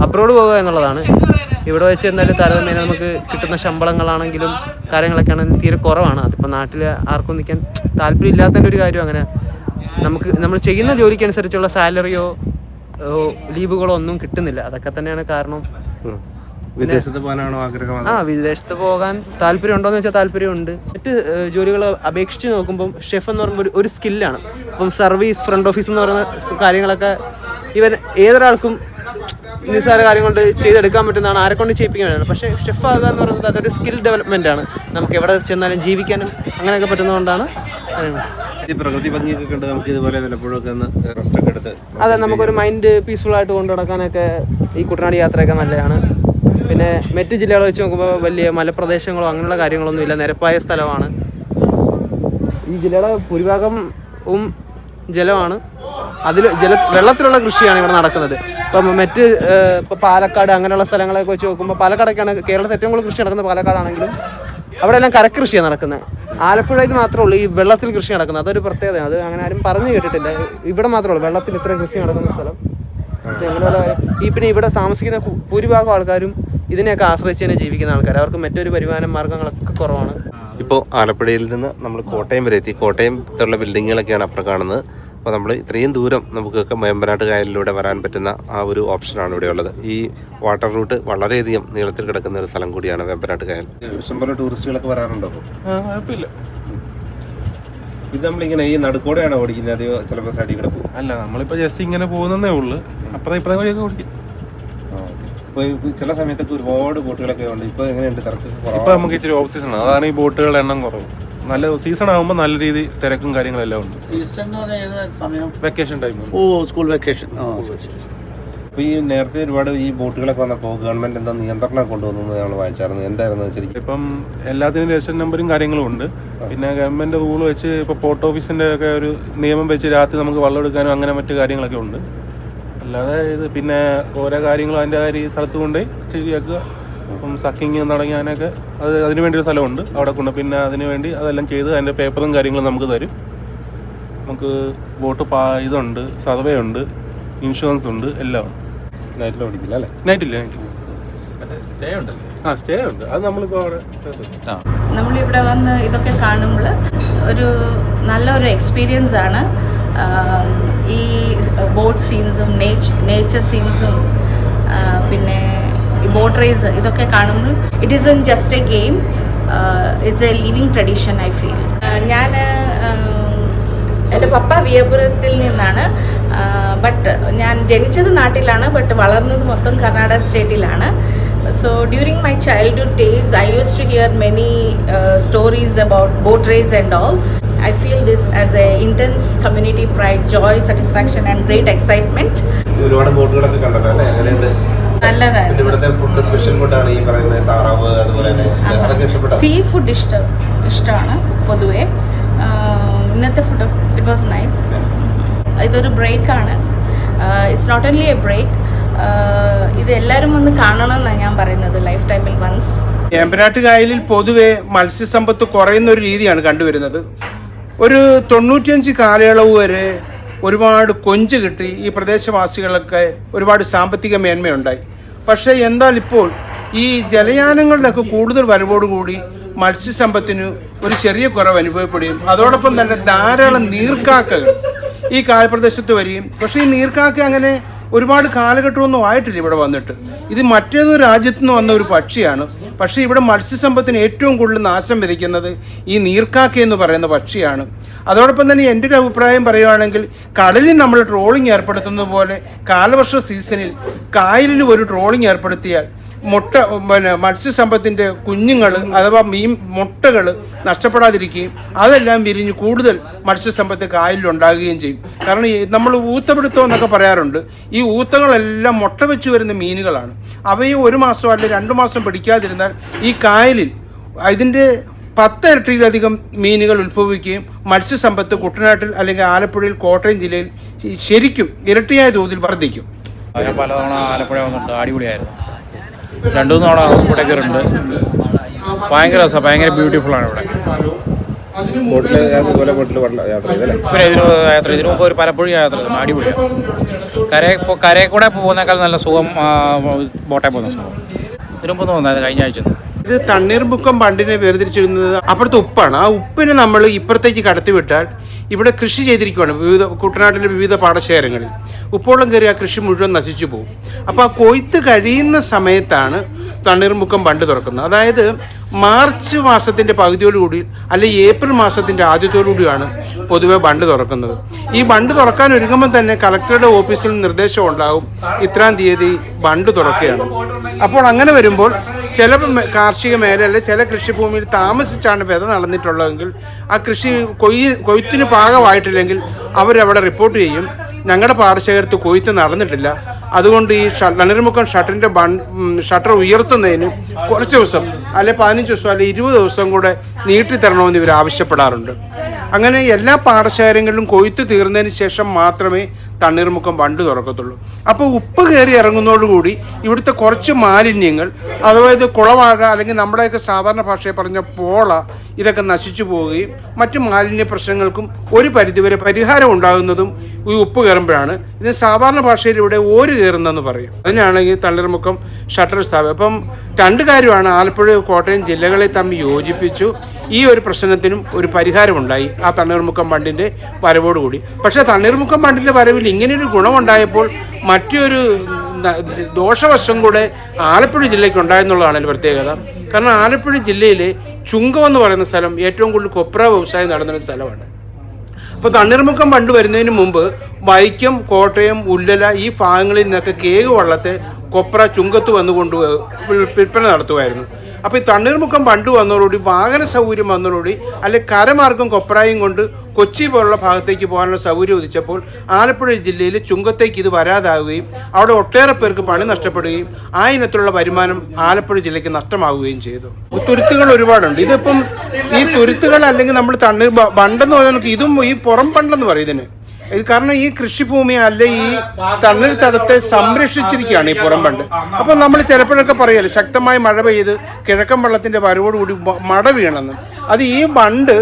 അബ്രോഡ് പോകുക എന്നുള്ളതാണ്. ഇവിടെ വെച്ച് എന്തായാലും താരതമ്യേന നമുക്ക് കിട്ടുന്ന ശമ്പളങ്ങളാണെങ്കിലും കാര്യങ്ങളൊക്കെ ആണെങ്കിലും തീരെ കുറവാണ്. അതിപ്പോൾ നാട്ടിൽ ആർക്കും നിൽക്കാൻ താല്പര്യം ഇല്ലാത്തതിൻ്റെ ഒരു കാര്യം അങ്ങനെ. നമ്മൾ ചെയ്യുന്ന ജോലിക്കനുസരിച്ചുള്ള സാലറിയോ ലീവുകളോ ഒന്നും കിട്ടുന്നില്ല. അതൊക്കെ തന്നെയാണ് കാരണം. വിദേശത്ത് പോകാനാണോ ആഗ്രഹം? വിദേശത്ത് പോകാൻ താല്പര്യമുണ്ടോയെന്ന് വെച്ചാൽ താല്പര്യമുണ്ട്. മറ്റ് ജോലികൾ അപേക്ഷിച്ച് നോക്കുമ്പം ഷെഫ് എന്ന് പറയുമ്പോൾ ഒരു സ്കില്ലാണ്. അപ്പം സർവീസ്, ഫ്രണ്ട് ഓഫീസ് എന്ന് പറയുന്ന കാര്യങ്ങളൊക്കെ ഏതൊരാൾക്കും നിസ്സാര കാര്യം കൊണ്ട് ചെയ്തെടുക്കാൻ പറ്റുന്നതാണ്, ആരെ കൊണ്ട് ചെയ്യിപ്പിക്കാനാണ്. പക്ഷേ ഷെഫ് ആകുക എന്ന് പറയുന്നത് അതൊരു സ്കിൽ ഡെവലപ്മെൻ്റ് ആണ്. നമുക്ക് എവിടെ ചെന്നാലും ജീവിക്കാനും അങ്ങനെയൊക്കെ പറ്റുന്നതുകൊണ്ടാണ്. ഈ പ്രകൃതി ഭംഗിയൊക്കെ കണ്ട് നമുക്ക് ഇതുപോലെ വല്ലപ്പോഴൊക്കെ ഒന്ന് റെസ്റ്റ് ഒക്കെ എടുത്ത് അതെ, നമുക്കൊരു മൈൻഡ് പീസ്ഫുൾ ആയിട്ട് കൊണ്ടു നടക്കാനൊക്കെ ഈ കുട്ടനാട് യാത്രയൊക്കെ നല്ലതാണ്. പിന്നെ മറ്റ് ജില്ലകളെ വെച്ച് നോക്കുമ്പോൾ വലിയ മലപ്രദേശങ്ങളോ അങ്ങനെയുള്ള കാര്യങ്ങളൊന്നും ഇല്ല, നിരപ്പായ സ്ഥലമാണ്. ഈ ജില്ലയുടെ ഭൂരിഭാഗവും ജലമാണ്. വെള്ളത്തിലുള്ള കൃഷിയാണ് ഇവിടെ നടക്കുന്നത്. ഇപ്പം ഇപ്പോൾ പാലക്കാട് അങ്ങനെയുള്ള സ്ഥലങ്ങളൊക്കെ വെച്ച് നോക്കുമ്പോൾ പാലക്കാടൊക്കെയാണ് കേരളത്തിൽ ഏറ്റവും കൂടുതൽ കൃഷി നടക്കുന്നത്. പാലക്കാടാണെങ്കിലും അവിടെ എല്ലാം കരക്കൃഷിയാണ് നടക്കുന്നത്. ആലപ്പുഴയിൽ മാത്രമേ ഉള്ളൂ ഈ വെള്ളത്തിൽ കൃഷി നടക്കുന്നത്. അതൊരു പ്രത്യേകതയാണ്. അത് അങ്ങനെ ആരും പറഞ്ഞു കേട്ടിട്ടില്ല. ഇവിടെ മാത്രമേ ഉള്ളൂ വെള്ളത്തിൽ ഇത്രയും കൃഷി നടക്കുന്ന സ്ഥലം. പിന്നെ ഇവിടെ താമസിക്കുന്ന ഭൂരിഭാഗം ആൾക്കാരും ഇതിനെയൊക്കെ ആശ്രയിച്ച് തന്നെ ജീവിക്കുന്ന ആൾക്കാർ. അവർക്ക് മറ്റൊരു വരുമാന മാർഗ്ഗങ്ങളൊക്കെ കുറവാണ്. ഇപ്പോൾ ആലപ്പുഴയിൽ നിന്ന് നമ്മൾ കോട്ടയം വരെ എത്തി. കോട്ടയത്തുള്ള ബിൽഡിങ്ങുകളൊക്കെയാണ് അപ്പുറം കാണുന്നത്. അപ്പോൾ നമ്മൾ ഇത്രയും ദൂരം നമുക്കൊക്കെ വേമ്പനാട്ട് കായലിലൂടെ വരാൻ പറ്റുന്ന ആ ഒരു ഓപ്ഷനാണ് ഇവിടെ ഉള്ളത്. ഈ വാട്ടർ റൂട്ട് വളരെയധികം നീളത്തിൽ കിടക്കുന്ന ഒരു സ്ഥലം കൂടിയാണ് വേമ്പനാട്ട് കായൽ. ഇഷ്ടംപോലെ ടൂറിസ്റ്റുകളൊക്കെ വരാറുണ്ടോ? കുഴപ്പമില്ല. ഇത് നമ്മളിങ്ങനെ ഈ നടുക്കോടെയാണോ ഓടിക്കുന്നത്, അതെയോ ചിലപ്പോൾ സൈഡിൽ കൂടെ പോകും? അല്ല, നമ്മളിപ്പോൾ ജസ്റ്റ് ഇങ്ങനെ പോകുന്നതേ ഉള്ളൂ. ഇപ്പഴത്തെ വഴിയൊക്കെ ഓടിക്കും. ഇപ്പോൾ ചില സമയത്തൊക്കെ ഒരുപാട് ബോട്ടുകളൊക്കെ ഉണ്ട്. ഇപ്പോൾ എങ്ങനെയുണ്ട് തിരക്ക്? ഇപ്പോൾ നമുക്ക് ഇച്ചിരി ഓഫ് സീസൺ, അതാണ് ഈ ബോട്ടുകളുടെ എണ്ണം കുറവ്. നല്ല സീസൺ ആകുമ്പോൾ നല്ല രീതി തിരക്കും കാര്യങ്ങളെല്ലാം ഉണ്ട്. സീസൺ എന്ന് പറഞ്ഞാൽ സമയം വെക്കേഷൻ ടൈം. School vacation. അപ്പോൾ ഈ നേരത്തെ ഒരുപാട് ഈ ബോട്ടുകളൊക്കെ വന്നപ്പോൾ ഗവൺമെന്റ് എന്താ നിയന്ത്രണം കൊണ്ടുവന്നു നമ്മൾ വായിച്ചായിരുന്നു. എന്തായിരുന്നു ശരിക്കും? ഇപ്പം എല്ലാത്തിനും രജിസ്റ്റർ നമ്പറും കാര്യങ്ങളും ഉണ്ട്. പിന്നെ ഗവൺമെന്റ് റൂൾ വെച്ച് ഇപ്പോൾ പോർട്ട് ഓഫീസിന്റെ ഒക്കെ ഒരു നിയമം വെച്ച് രാത്രി നമുക്ക് വെള്ളം എടുക്കാനും അങ്ങനെ മറ്റു കാര്യങ്ങളൊക്കെ ഉണ്ട്. അല്ലാതെ ഇത് പിന്നെ ഓരോ കാര്യങ്ങളും അതിൻ്റെതായ സ്ഥലത്ത് കൊണ്ടുപോയി ശരിയാക്കുക. ഇപ്പം സക്കിങ് തുടങ്ങിയാനൊക്കെ അതിന് വേണ്ടി ഒരു സ്ഥലമുണ്ട് അവിടെ കൊണ്ട്. പിന്നെ അതിന് വേണ്ടി അതെല്ലാം ചെയ്ത് അതിൻ്റെ പേപ്പറും കാര്യങ്ങളും നമുക്ക് തരും. നമുക്ക് ബോട്ട് ഇതുണ്ട്, സർവേ ഉണ്ട്, ഇൻഷുറൻസ് ഉണ്ട്, എല്ലാം ഉണ്ട്. നൈറ്റിൽ ഓടിക്കില്ല അല്ലേ? നൈറ്റില്ല, സ്റ്റേ ഉണ്ട്. സ്റ്റേ ഉണ്ട്. അത് നമ്മളിപ്പോൾ അവിടെ നമ്മളിവിടെ വന്ന് ഇതൊക്കെ കാണുമ്പോൾ ഒരു നല്ലൊരു എക്സ്പീരിയൻസ് ആണ്. ഈ ബോട്ട് സീൻസും നേച്ചർ സീൻസും പിന്നെ ഈ ബോട്ട് റേസ് ഇതൊക്കെ കാണുമ്പോൾ it is just A game, it's A living tradition I feel. ഞാൻ എൻ്റെ പപ്പ വിയപുരത്തിൽ നിന്നാണ്. ബട്ട് ഞാൻ ജനിച്ചത് നാട്ടിലാണ്, ബട്ട് വളർന്നത് മൊത്തം Karnataka സ്റ്റേറ്റിലാണ്. So during my childhood days, I used to hear many stories about boat race and all. I feel this as a intense community pride, joy, satisfaction and great excitement. ഒരുപാട് ബോട്ടുകളൊക്കെ കണ്ടല്ലോ അല്ലേ? എങ്ങനെയുണ്ട്? നല്ലതാണ്. ഇവിടുത്തെ ഫുഡ് സ്പെഷ്യൽ ഫുഡാണ് ഈ പറയുന്നത് താറാവ്, അതുപോലെ തന്നെ അതൊക്കെ ഇഷ്ടപ്പെട്ടോ? സീ ഫുഡ് ഇഷ്ടമാണ് പൊതുവെ. ഇന്നത്തെ ഫുഡ് ഇറ്റ് വാസ് നൈസ്. ഇതൊരു ബ്രേക്കാണ്. It's not only a break. ഇത് എല്ലാവരും ഒന്ന് കാണണമെന്നാണ് ഞാൻ പറയുന്നത്, ലൈഫ് ടൈമിൽ വൺസ്. വേമ്പനാട്ട് കായലിൽ പൊതുവെ മത്സ്യസമ്പത്ത് കുറയുന്ന ഒരു രീതിയാണ് കണ്ടുവരുന്നത്. ഒരു 95 കാലയളവ് വരെ ഒരുപാട് കൊഞ്ച് കിട്ടി ഈ പ്രദേശവാസികളൊക്കെ ഒരുപാട് സാമ്പത്തിക മേന്മയുണ്ടായി. പക്ഷേ എന്നാൽ ഇപ്പോൾ ഈ ജലയാനങ്ങളിലൊക്കെ കൂടുതൽ വരവോടുകൂടി മത്സ്യസമ്പത്തിന് ഒരു ചെറിയ കുറവ് അനുഭവപ്പെടുകയും അതോടൊപ്പം തന്നെ ധാരാളം നീർക്കാക്കകൾ ഈ കായൽപ്രദേശത്ത് വരികയും, പക്ഷേ ഈ നീർക്കാക്ക അങ്ങനെ ഒരുപാട് കാലഘട്ടമൊന്നും ആയിട്ടില്ല ഇവിടെ വന്നിട്ട്. ഇത് മറ്റേതൊരു രാജ്യത്തു നിന്ന് വന്ന ഒരു പക്ഷിയാണ്. പക്ഷേ ഇവിടെ മത്സ്യസമ്പത്തിന് ഏറ്റവും കൂടുതൽ നാശം വിധിക്കുന്നത് ഈ നീർക്കാക്ക എന്ന് പറയുന്ന പക്ഷിയാണ്. അതോടൊപ്പം തന്നെ എൻ്റെ ഒരു അഭിപ്രായം പറയുകയാണെങ്കിൽ കടലിൽ നമ്മൾ ട്രോളിംഗ് ഏർപ്പെടുത്തുന്നത് പോലെ കാലവർഷ സീസണിൽ കായലിൽ ഒരു ട്രോളിംഗ് ഏർപ്പെടുത്തിയാൽ മത്സ്യസമ്പത്തിൻ്റെ കുഞ്ഞുങ്ങൾ അഥവാ മീൻ മുട്ടകൾ നഷ്ടപ്പെടാതിരിക്കുകയും അതെല്ലാം വിരിഞ്ഞ് കൂടുതൽ മത്സ്യസമ്പത്ത് കായലിലുണ്ടാകുകയും ചെയ്യും. കാരണം നമ്മൾ ഊത്തപിടുത്തം എന്നൊക്കെ പറയാറുണ്ട്. ഈ ഊത്തകളെല്ലാം മുട്ട വെച്ച് വരുന്ന മീനുകളാണ്. അവയെ 1 മാസം അല്ലെങ്കിൽ 2 മാസം പിടിക്കാതിരുന്നാൽ ഈ കായലിൽ ഇതിൻ്റെ 10 ഇരട്ടിയിലധികം മീനുകൾ ഉത്ഭവിക്കുകയും മത്സ്യസമ്പത്ത് കുട്ടനാട്ടിൽ അല്ലെങ്കിൽ ആലപ്പുഴയിൽ കോട്ടയം ജില്ലയിൽ ശരിക്കും ഇരട്ടിയായ തോതിൽ വർദ്ധിക്കും. ഞാൻ പലതവണ ആലപ്പുഴ വന്നിട്ട് അടിപൊളിയായിരുന്നു. 2-3 തവണ ഹൗസ് ബോട്ടൊക്കെ കയറിയിട്ടുണ്ട്. ഭയങ്കര രസമാണ്, ഭയങ്കര ബ്യൂട്ടിഫുള്ളാണ് ഇവിടെ. പിന്നെ ഇതിനു മുമ്പ് ഒരു പലപ്പോഴും യാത്ര ചെയ്തു, അടിപൊളിയാണ്. കരയിൽ കൂടെ പോകുന്നേക്കാൾ നല്ല സുഖം ബോട്ടേ പോകുന്ന സുഖം. ഇതിനു മുമ്പ് വന്നായിരുന്നു കഴിഞ്ഞ ആഴ്ച. ഇത് തണ്ണീർമുക്കം ബണ്ടിനെ വേർതിരിച്ചിരുന്നത് അപ്പുറത്തെ ഉപ്പാണ്. ആ ഉപ്പിനെ നമ്മൾ ഇപ്പുറത്തേക്ക് കടത്തിവിട്ടാൽ ഇവിടെ കൃഷി ചെയ്തിരിക്കുകയാണ് കുട്ടനാട്ടിലെ വിവിധ പാടശേഖരങ്ങളിൽ. ഉപ്പോളം കയറി ആ കൃഷി മുഴുവൻ നശിച്ചു പോകും. അപ്പോൾ ആ കൊയ്ത്ത് കഴിയുന്ന സമയത്താണ് തണ്ണീർമുക്കം ബണ്ട് തുറക്കുന്നത്. അതായത് മാർച്ച് മാസത്തിൻ്റെ പകുതിയോടുകൂടി അല്ലെങ്കിൽ ഏപ്രിൽ മാസത്തിൻ്റെ ആദ്യത്തോടുകൂടിയാണ് പൊതുവെ ബണ്ട് തുറക്കുന്നത്. ഈ ബണ്ട് തുറക്കാൻ ഒരുങ്ങുമ്പോൾ തന്നെ കളക്ടറുടെ ഓഫീസിൽ നിർദ്ദേശം ഉണ്ടാകും, ഇത്രാം തീയതി ബണ്ട് തുറക്കുകയാണ്. അപ്പോൾ അങ്ങനെ വരുമ്പോൾ ചില കാർഷിക മേഖലയിൽ ചില കൃഷിഭൂമിയിൽ താമസിച്ചാണ് വിത നടന്നിട്ടുള്ളതെങ്കിൽ ആ കൃഷി കൊയ്ത്തിന് പാകമായിട്ടില്ലെങ്കിൽ അവരവിടെ റിപ്പോർട്ട് ചെയ്യും, ഞങ്ങളുടെ പാടശേഖരത്ത് കൊയ്ത്ത് നടന്നിട്ടില്ല, അതുകൊണ്ട് ഈ തണ്ണീർമുക്കം ഷട്ടർ ഉയർത്തുന്നതിന് കുറച്ച് ദിവസം അല്ലെ 15 ദിവസം അല്ലെ 20 ദിവസം കൂടെ നീട്ടിത്തരണമെന്ന് ഇവർ ആവശ്യപ്പെടാറുണ്ട്. അങ്ങനെ എല്ലാ പാടശേഖരങ്ങളിലും കൊയ്ത്ത് തീർന്നതിന് ശേഷം മാത്രമേ തണ്ണീർമുക്കം ബണ്ട് തുറക്കത്തുള്ളൂ. അപ്പോൾ ഉപ്പ് കയറി ഇറങ്ങുന്നതോടുകൂടി ഇവിടുത്തെ കുറച്ച് മാലിന്യങ്ങൾ, അതായത് കുളവാഴ അല്ലെങ്കിൽ നമ്മുടെയൊക്കെ സാധാരണ ഭാഷയിൽ പറഞ്ഞ പോള, ഇതൊക്കെ നശിച്ചു പോവുകയും മറ്റു മാലിന്യ പ്രശ്നങ്ങൾക്കും ഒരു പരിധിവരെ പരിഹാരം ഉണ്ടാകുന്നതും ഈ ഉപ്പ് കയറുമ്പോഴാണ്. ഇതിന് സാധാരണ ഭാഷയിൽ ഇവിടെ ഓര് കയറുന്നതെന്ന് പറയും. അതിനാണെങ്കിൽ തണ്ണീർമുക്കം ഷട്ടർ സ്ഥാപനം. അപ്പം രണ്ട് കാര്യമാണ്, ആലപ്പുഴ കോട്ടയം ജില്ലകളെ തമ്മിൽ യോജിപ്പിച്ചു. ഈ ഒരു പ്രശ്നത്തിനും ഒരു പരിഹാരമുണ്ടായി ആ തണ്ണീർമുക്കം ബണ്ടിൻ്റെ വരവോടുകൂടി. പക്ഷേ തണ്ണീർമുക്കം ബണ്ടിൻ്റെ വരവിൽ ഇങ്ങനെയൊരു ഗുണമുണ്ടായപ്പോൾ മറ്റൊരു ദോഷവശം കൂടെ ആലപ്പുഴ ജില്ലയ്ക്ക് ഉണ്ടായെന്നുള്ളതാണ് അതിൻ്റെ പ്രത്യേകത. കാരണം ആലപ്പുഴ ജില്ലയിലെ ചുങ്കം എന്ന് പറയുന്ന സ്ഥലം ഏറ്റവും കൂടുതൽ കൊപ്ര വ്യവസായം നടന്നൊരു സ്ഥലമാണ്. അപ്പോൾ തണ്ണീർമുക്കം ബണ്ട് വരുന്നതിന് മുമ്പ് വൈക്കം, കോട്ടയം, ഉല്ലല ഈ ഭാഗങ്ങളിൽ നിന്നൊക്കെ കേക്ക് വള്ളത്തെ കൊപ്ര ചുങ്കത്ത് വന്നുകൊണ്ട് വിൽപ്പന നടത്തുമായിരുന്നു. അപ്പോൾ ഈ തണ്ണീർമുക്കം ബണ്ട് വന്നതോടുകൂടി വാഹന സൗകര്യം വന്നതോടുകൂടി അല്ലെങ്കിൽ കരമാർഗം കൊപ്രായും കൊണ്ട് കൊച്ചി പോലുള്ള ഭാഗത്തേക്ക് പോകാനുള്ള സൗകര്യം ഉദിച്ചപ്പോൾ ആലപ്പുഴ ജില്ലയിൽ ചുങ്കത്തേക്ക് ഇത് വരാതാവുകയും അവിടെ ഒട്ടേറെ പേർക്ക് പണി നഷ്ടപ്പെടുകയും ആ ഇനത്തിലുള്ള വരുമാനം ആലപ്പുഴ ജില്ലയ്ക്ക് നഷ്ടമാവുകയും ചെയ്തു. തുരുത്തുകൾ ഒരുപാടുണ്ട്. ഇതിപ്പം ഈ തുരുത്തുകൾ അല്ലെങ്കിൽ നമ്മൾ തണ്ണീർ ബണ്ടെന്ന് പറയുന്നത് ഇതും ഈ പുറം ബണ്ടെന്ന് പറയും ഇതിന്. ഇത് കാരണം ഈ കൃഷിഭൂമി അല്ലെ ഈ തണ്ണീർത്തടത്തെ സംരക്ഷിച്ചിരിക്കുകയാണ് ഈ പുറം ബണ്ട്. അപ്പം നമ്മൾ ചിലപ്പോഴൊക്കെ പറയല്ലേ, ശക്തമായ മഴ പെയ്ത് കിഴക്കൻ വെള്ളത്തിൻ്റെ വരവോടുകൂടി മട വീണെന്ന്. അത് ഈ ബണ്ട്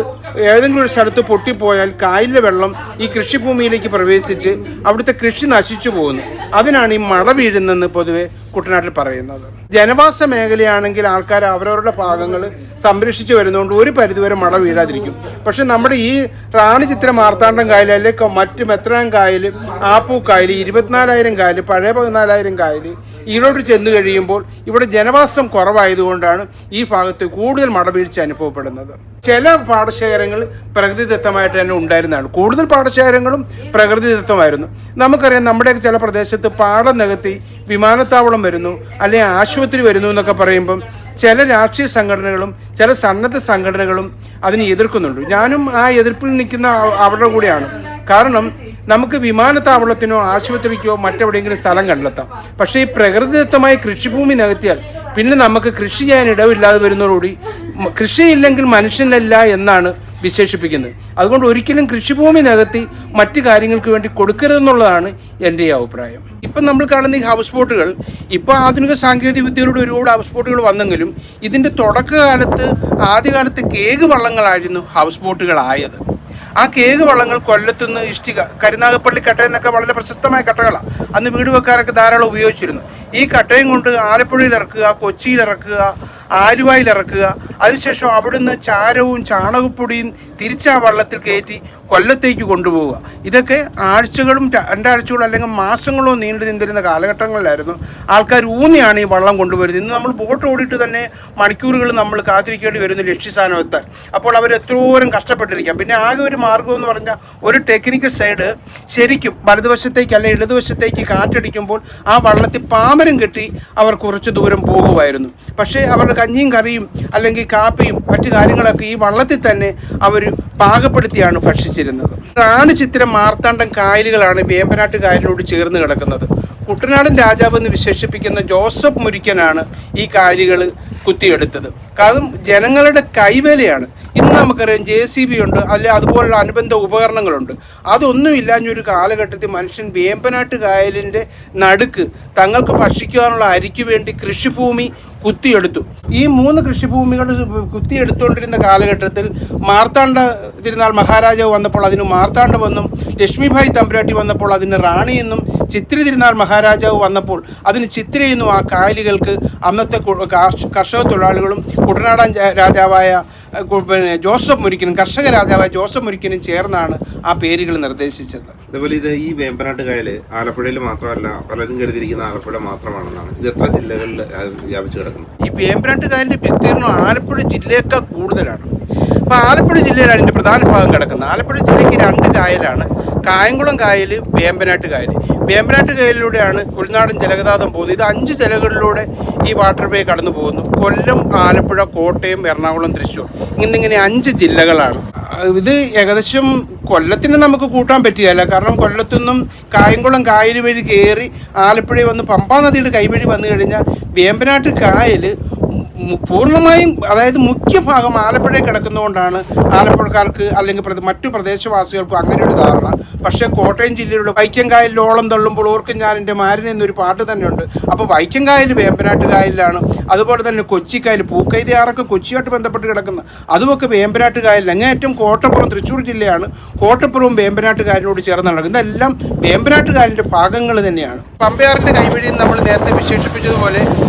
ഏതെങ്കിലും ഒരു സ്ഥലത്ത് പൊട്ടിപ്പോയാൽ കായലിലെ വെള്ളം ഈ കൃഷിഭൂമിയിലേക്ക് പ്രവേശിച്ച് അവിടുത്തെ കൃഷി നശിച്ചു പോകുന്നു. അതിനാണ് ഈ മഴ വീഴുന്നതെന്ന് പൊതുവെ കുട്ടനാട്ടിൽ പറയുന്നത്. ജനവാസ മേഖലയാണെങ്കിൽ ആൾക്കാർ അവരവരുടെ ഭാഗങ്ങൾ സംരക്ഷിച്ചു വരുന്നതുകൊണ്ട് ഒരു പരിധിവരെ മഴ വീഴാതിരിക്കും. പക്ഷെ നമ്മുടെ ഈ റാണി ചിത്ര മാർത്താണ്ഡം കായൽ അല്ലെങ്കിൽ മറ്റ് മെത്രാൻ കായൽ, ആപ്പൂ കായൽ, 24,000 കായൽ, പഴയ 14,000 കായൽ ഇതിലോട്ട് ചെന്ന് കഴിയുമ്പോൾ ഇവിടെ ജനവാസം കുറവായതുകൊണ്ടാണ് ഈ ഭാഗത്ത് കൂടുതൽ മഴവീഴ്ച അനുഭവപ്പെടുന്നത്. ചില പാടശേഖരങ്ങൾ പ്രകൃതിദത്തമായിട്ട് തന്നെ ഉണ്ടായിരുന്നതാണ്. കൂടുതൽ പാടശേഖരങ്ങളും പ്രകൃതിദത്തമായിരുന്നു. നമുക്കറിയാം നമ്മുടെ ചില പ്രദേശത്ത് പാടം നികത്തി വിമാനത്താവളം വരുന്നു അല്ലെങ്കിൽ ആശുപത്രി വരുന്നു എന്നൊക്കെ പറയുമ്പം ചില രാഷ്ട്രീയ സംഘടനകളും ചില സന്നദ്ധ സംഘടനകളും അതിനെ എതിർക്കുന്നുണ്ട്. ഞാനും ആ എതിർപ്പിൽ നിൽക്കുന്ന അവരുടെ കൂടെയാണ്. കാരണം നമുക്ക് വിമാനത്താവളത്തിനോ ആശുപത്രിക്കോ മറ്റെവിടെയെങ്കിലും സ്ഥലം കണ്ടെത്താം. പക്ഷേ ഈ പ്രകൃതിദത്തമായ കൃഷിഭൂമി നികത്തിയാൽ പിന്നെ നമുക്ക് കൃഷി ചെയ്യാൻ ഇടവില്ലാതെ വരുന്നതോടുകൂടി കൃഷിയില്ലെങ്കിൽ മനുഷ്യനല്ല എന്നാണ് വിശേഷിപ്പിക്കുന്നത്. അതുകൊണ്ട് ഒരിക്കലും കൃഷിഭൂമി നികത്തി മറ്റു കാര്യങ്ങൾക്ക് വേണ്ടി കൊടുക്കരുതെന്നുള്ളതാണ് എൻ്റെ ഈ അഭിപ്രായം. ഇപ്പം നമ്മൾ കാണുന്ന ഈ ഹൗസ് ബോട്ടുകൾ ഇപ്പോൾ ആധുനിക സാങ്കേതിക വിദ്യയിലൂടെ ഒരുപാട് ഹൗസ് ബോട്ടുകൾ വന്നെങ്കിലും ഇതിൻ്റെ തുടക്കകാലത്ത് ആദ്യകാലത്ത് കേക്ക് വള്ളങ്ങളായിരുന്നു ഹൗസ് ബോട്ടുകളായത്. ആ കേക്ക് വള്ളങ്ങൾ കൊല്ലത്തുനിന്ന് ഇഷ്ടിക, കരുനാഗപ്പള്ളി കട്ട എന്നൊക്കെ വളരെ പ്രശസ്തമായ കട്ടകളാണ്. അന്ന് വീട് വെക്കാരൊക്കെ ധാരാളം ഉപയോഗിച്ചിരുന്നു. ഈ കട്ടയും കൊണ്ട് ആലപ്പുഴയിൽ ഇറക്കുക, കൊച്ചിയിൽ ഇറക്കുക, ആലുവയിൽ ഇറക്കുക, അതിനുശേഷം അവിടുന്ന് ചാരവും ചാണകപ്പൊടിയും തിരിച്ചാ വള്ളത്തിൽ കയറ്റി കൊല്ലത്തേക്ക് കൊണ്ടുപോവുക. ഇതൊക്കെ ആഴ്ചകളും 2 ആഴ്ചകളും അല്ലെങ്കിൽ മാസങ്ങളോ നീണ്ടു നിന്നിരുന്ന കാലഘട്ടങ്ങളിലായിരുന്നു. ആൾക്കാർ ഊന്നിയാണ് ഈ വള്ളം കൊണ്ടുവരുന്നത്. ഇന്ന് നമ്മൾ ബോട്ട് ഓടിയിട്ട് തന്നെ മണിക്കൂറുകൾ നമ്മൾ കാത്തിരിക്കേണ്ടി വരുന്നു ലക്ഷ്യസ്ഥാനം എത്താൻ. അപ്പോൾ അവർ എത്രയോരം കഷ്ടപ്പെട്ടിരിക്കാം. പിന്നെ ആകെ ഒരു മാർഗ്ഗം എന്ന് പറഞ്ഞാൽ ഒരു ടെക്നിക്കൽ സൈഡ് ശരിക്കും വലതുവശത്തേക്ക് അല്ലെങ്കിൽ ഇടതുവശത്തേക്ക് കാറ്റടിക്കുമ്പോൾ ആ വള്ളത്തിൽ പാമരം കെട്ടി അവർ കുറച്ച് ദൂരം പോകുമായിരുന്നു. പക്ഷേ അവരുടെ കഞ്ഞിയും കറിയും അല്ലെങ്കിൽ കാപ്പിയും മറ്റു കാര്യങ്ങളൊക്കെ ഈ വള്ളത്തിൽ തന്നെ അവർ പാകപ്പെടുത്തിയാണ് ഭക്ഷിച്ചിരുന്നത്. റാണി ചിത്ര മാർത്താണ്ഡം കായലുകളാണ് വേമ്പനാട്ട് കായലിനോട് ചേർന്ന് കിടക്കുന്നത്. കുട്ടനാടൻ രാജാവ് എന്ന് വിശേഷിപ്പിക്കുന്ന ജോസഫ് മുരിക്കനാണ് ഈ കായലുകൾ കുത്തിയെടുത്തത്. കാരണം ജനങ്ങളുടെ കൈവേലയാണ്. ഇന്ന് നമുക്കറിയാം JCB ഉണ്ട്, അല്ലെങ്കിൽ അതുപോലുള്ള അനുബന്ധ ഉപകരണങ്ങളുണ്ട്. അതൊന്നും ഇല്ലാഞ്ഞൊരു കാലഘട്ടത്തിൽ മനുഷ്യൻ വേമ്പനാട്ട് കായലിൻ്റെ നടുക്ക് തങ്ങൾക്ക് ഭക്ഷിക്കാനുള്ള അരിക്ക് വേണ്ടി കൃഷിഭൂമി കുത്തിയെടുത്തു. ഈ 3 കൃഷിഭൂമികൾ കുത്തിയെടുത്തുകൊണ്ടിരുന്ന കാലഘട്ടത്തിൽ മാർത്താണ്ഡ തിരുനാൾ മഹാരാജാവ് വന്നപ്പോൾ അതിന് മാർത്താണ്ഡമെന്നും, ലക്ഷ്മിഭായ് തമ്പുരാട്ടി വന്നപ്പോൾ അതിന് റാണിയെന്നും, ചിത്തിരി തിരുനാൾ മഹാരാജാവ് വന്നപ്പോൾ അതിന് ചിത്തിരയെന്നും ആ കായലുകൾക്ക് അന്നത്തെ കർഷക തൊഴിലാളികളും കുട്ടനാടൻ രാജാവായ ജോസഫ് മുരിക്കനും കർഷക രാജാവായ ജോസഫ് മുരിക്കനും ചേർന്നാണ് ആ പേരുകൾ നിർദ്ദേശിച്ചത്. അതുപോലെ ഈ വേമ്പനാട്ട് കായല് ആലപ്പുഴയിൽ മാത്രമല്ല, പലരും കരുതിയിരിക്കുന്ന ആലപ്പുഴ മാത്രമാണെന്നാണ്. ഇത് എത്ര ജില്ലകളിൽ വ്യാപിച്ചു കിടക്കുന്നു? ഈ വേമ്പനാട്ട് കായലിന്റെ വിസ്തീർണം ആലപ്പുഴ ജില്ലയേക്കാൾ കൂടുതലാണ്. അപ്പോൾ ആലപ്പുഴ ജില്ലയിലാണ് അതിൻ്റെ പ്രധാന ഭാഗം കിടക്കുന്നത്. ആലപ്പുഴ ജില്ലയ്ക്ക് 2 കായലാണ്, കായംകുളം കായൽ, വേമ്പനാട്ട് കായൽ. വേമ്പനാട്ട് കായലിലൂടെയാണ് ഉൾനാടൻ ജലഗതാഗതം പോകുന്നത്. ഇത് 5 ജില്ലകളിലൂടെ ഈ വാട്ടർ വേ കടന്നു പോകുന്നു. കൊല്ലം, ആലപ്പുഴ, കോട്ടയം, എറണാകുളം, തൃശ്ശൂർ, ഇന്നിങ്ങനെ 5 ജില്ലകളാണ്. ഇത് ഏകദേശം കൊല്ലത്തിന് നമുക്ക് കൂട്ടാൻ പറ്റുകയില്ല. കാരണം കൊല്ലത്തുനിന്നും കായംകുളം കായൽ വഴി കയറി ആലപ്പുഴയിൽ വന്ന് പമ്പാ നദിയുടെ കൈവഴി വന്നു കഴിഞ്ഞാൽ വേമ്പനാട്ട് കായൽ പൂർണ്ണമായും, അതായത് മുഖ്യ ഭാഗം ആലപ്പുഴയിൽ കിടക്കുന്നതുകൊണ്ടാണ് ആലപ്പുഴക്കാർക്ക് അല്ലെങ്കിൽ മറ്റു പ്രദേശവാസികൾക്കും അങ്ങനെ ഒരു ധാരണ. പക്ഷേ കോട്ടയം ജില്ലയിലുള്ള വൈക്കം കായലിൽ ഓളം തള്ളുമ്പോൾ ഓർക്കും ഞാൻ എൻ്റെ മാരൻ എന്നൊരു പാട്ട് തന്നെയുണ്ട്. അപ്പോൾ വൈക്കം കായൽ വേമ്പനാട്ട് കായലിലാണ്. അതുപോലെ തന്നെ കൊച്ചിക്കായൽ, പൂക്കൈതിയാറൊക്കെ കൊച്ചിയായിട്ട് ബന്ധപ്പെട്ട് കിടക്കുന്ന അതുമൊക്കെ വേമ്പനാട്ട് കായലിൽ. അങ്ങേയറ്റം കോട്ടപ്പുറം തൃശ്ശൂർ ജില്ലയാണ്. കോട്ടപ്പുറവും വേമ്പനാട്ട് കായലിനോട് ചേർന്ന് നടക്കുന്നത്. ഇതെല്ലാം വേമ്പനാട്ട് കായലിൻ്റെ ഭാഗങ്ങൾ തന്നെയാണ്. പമ്പയാറിൻ്റെ കൈവഴി നമ്മൾ നേരത്തെ വിശേഷിപ്പിച്ചതുപോലെ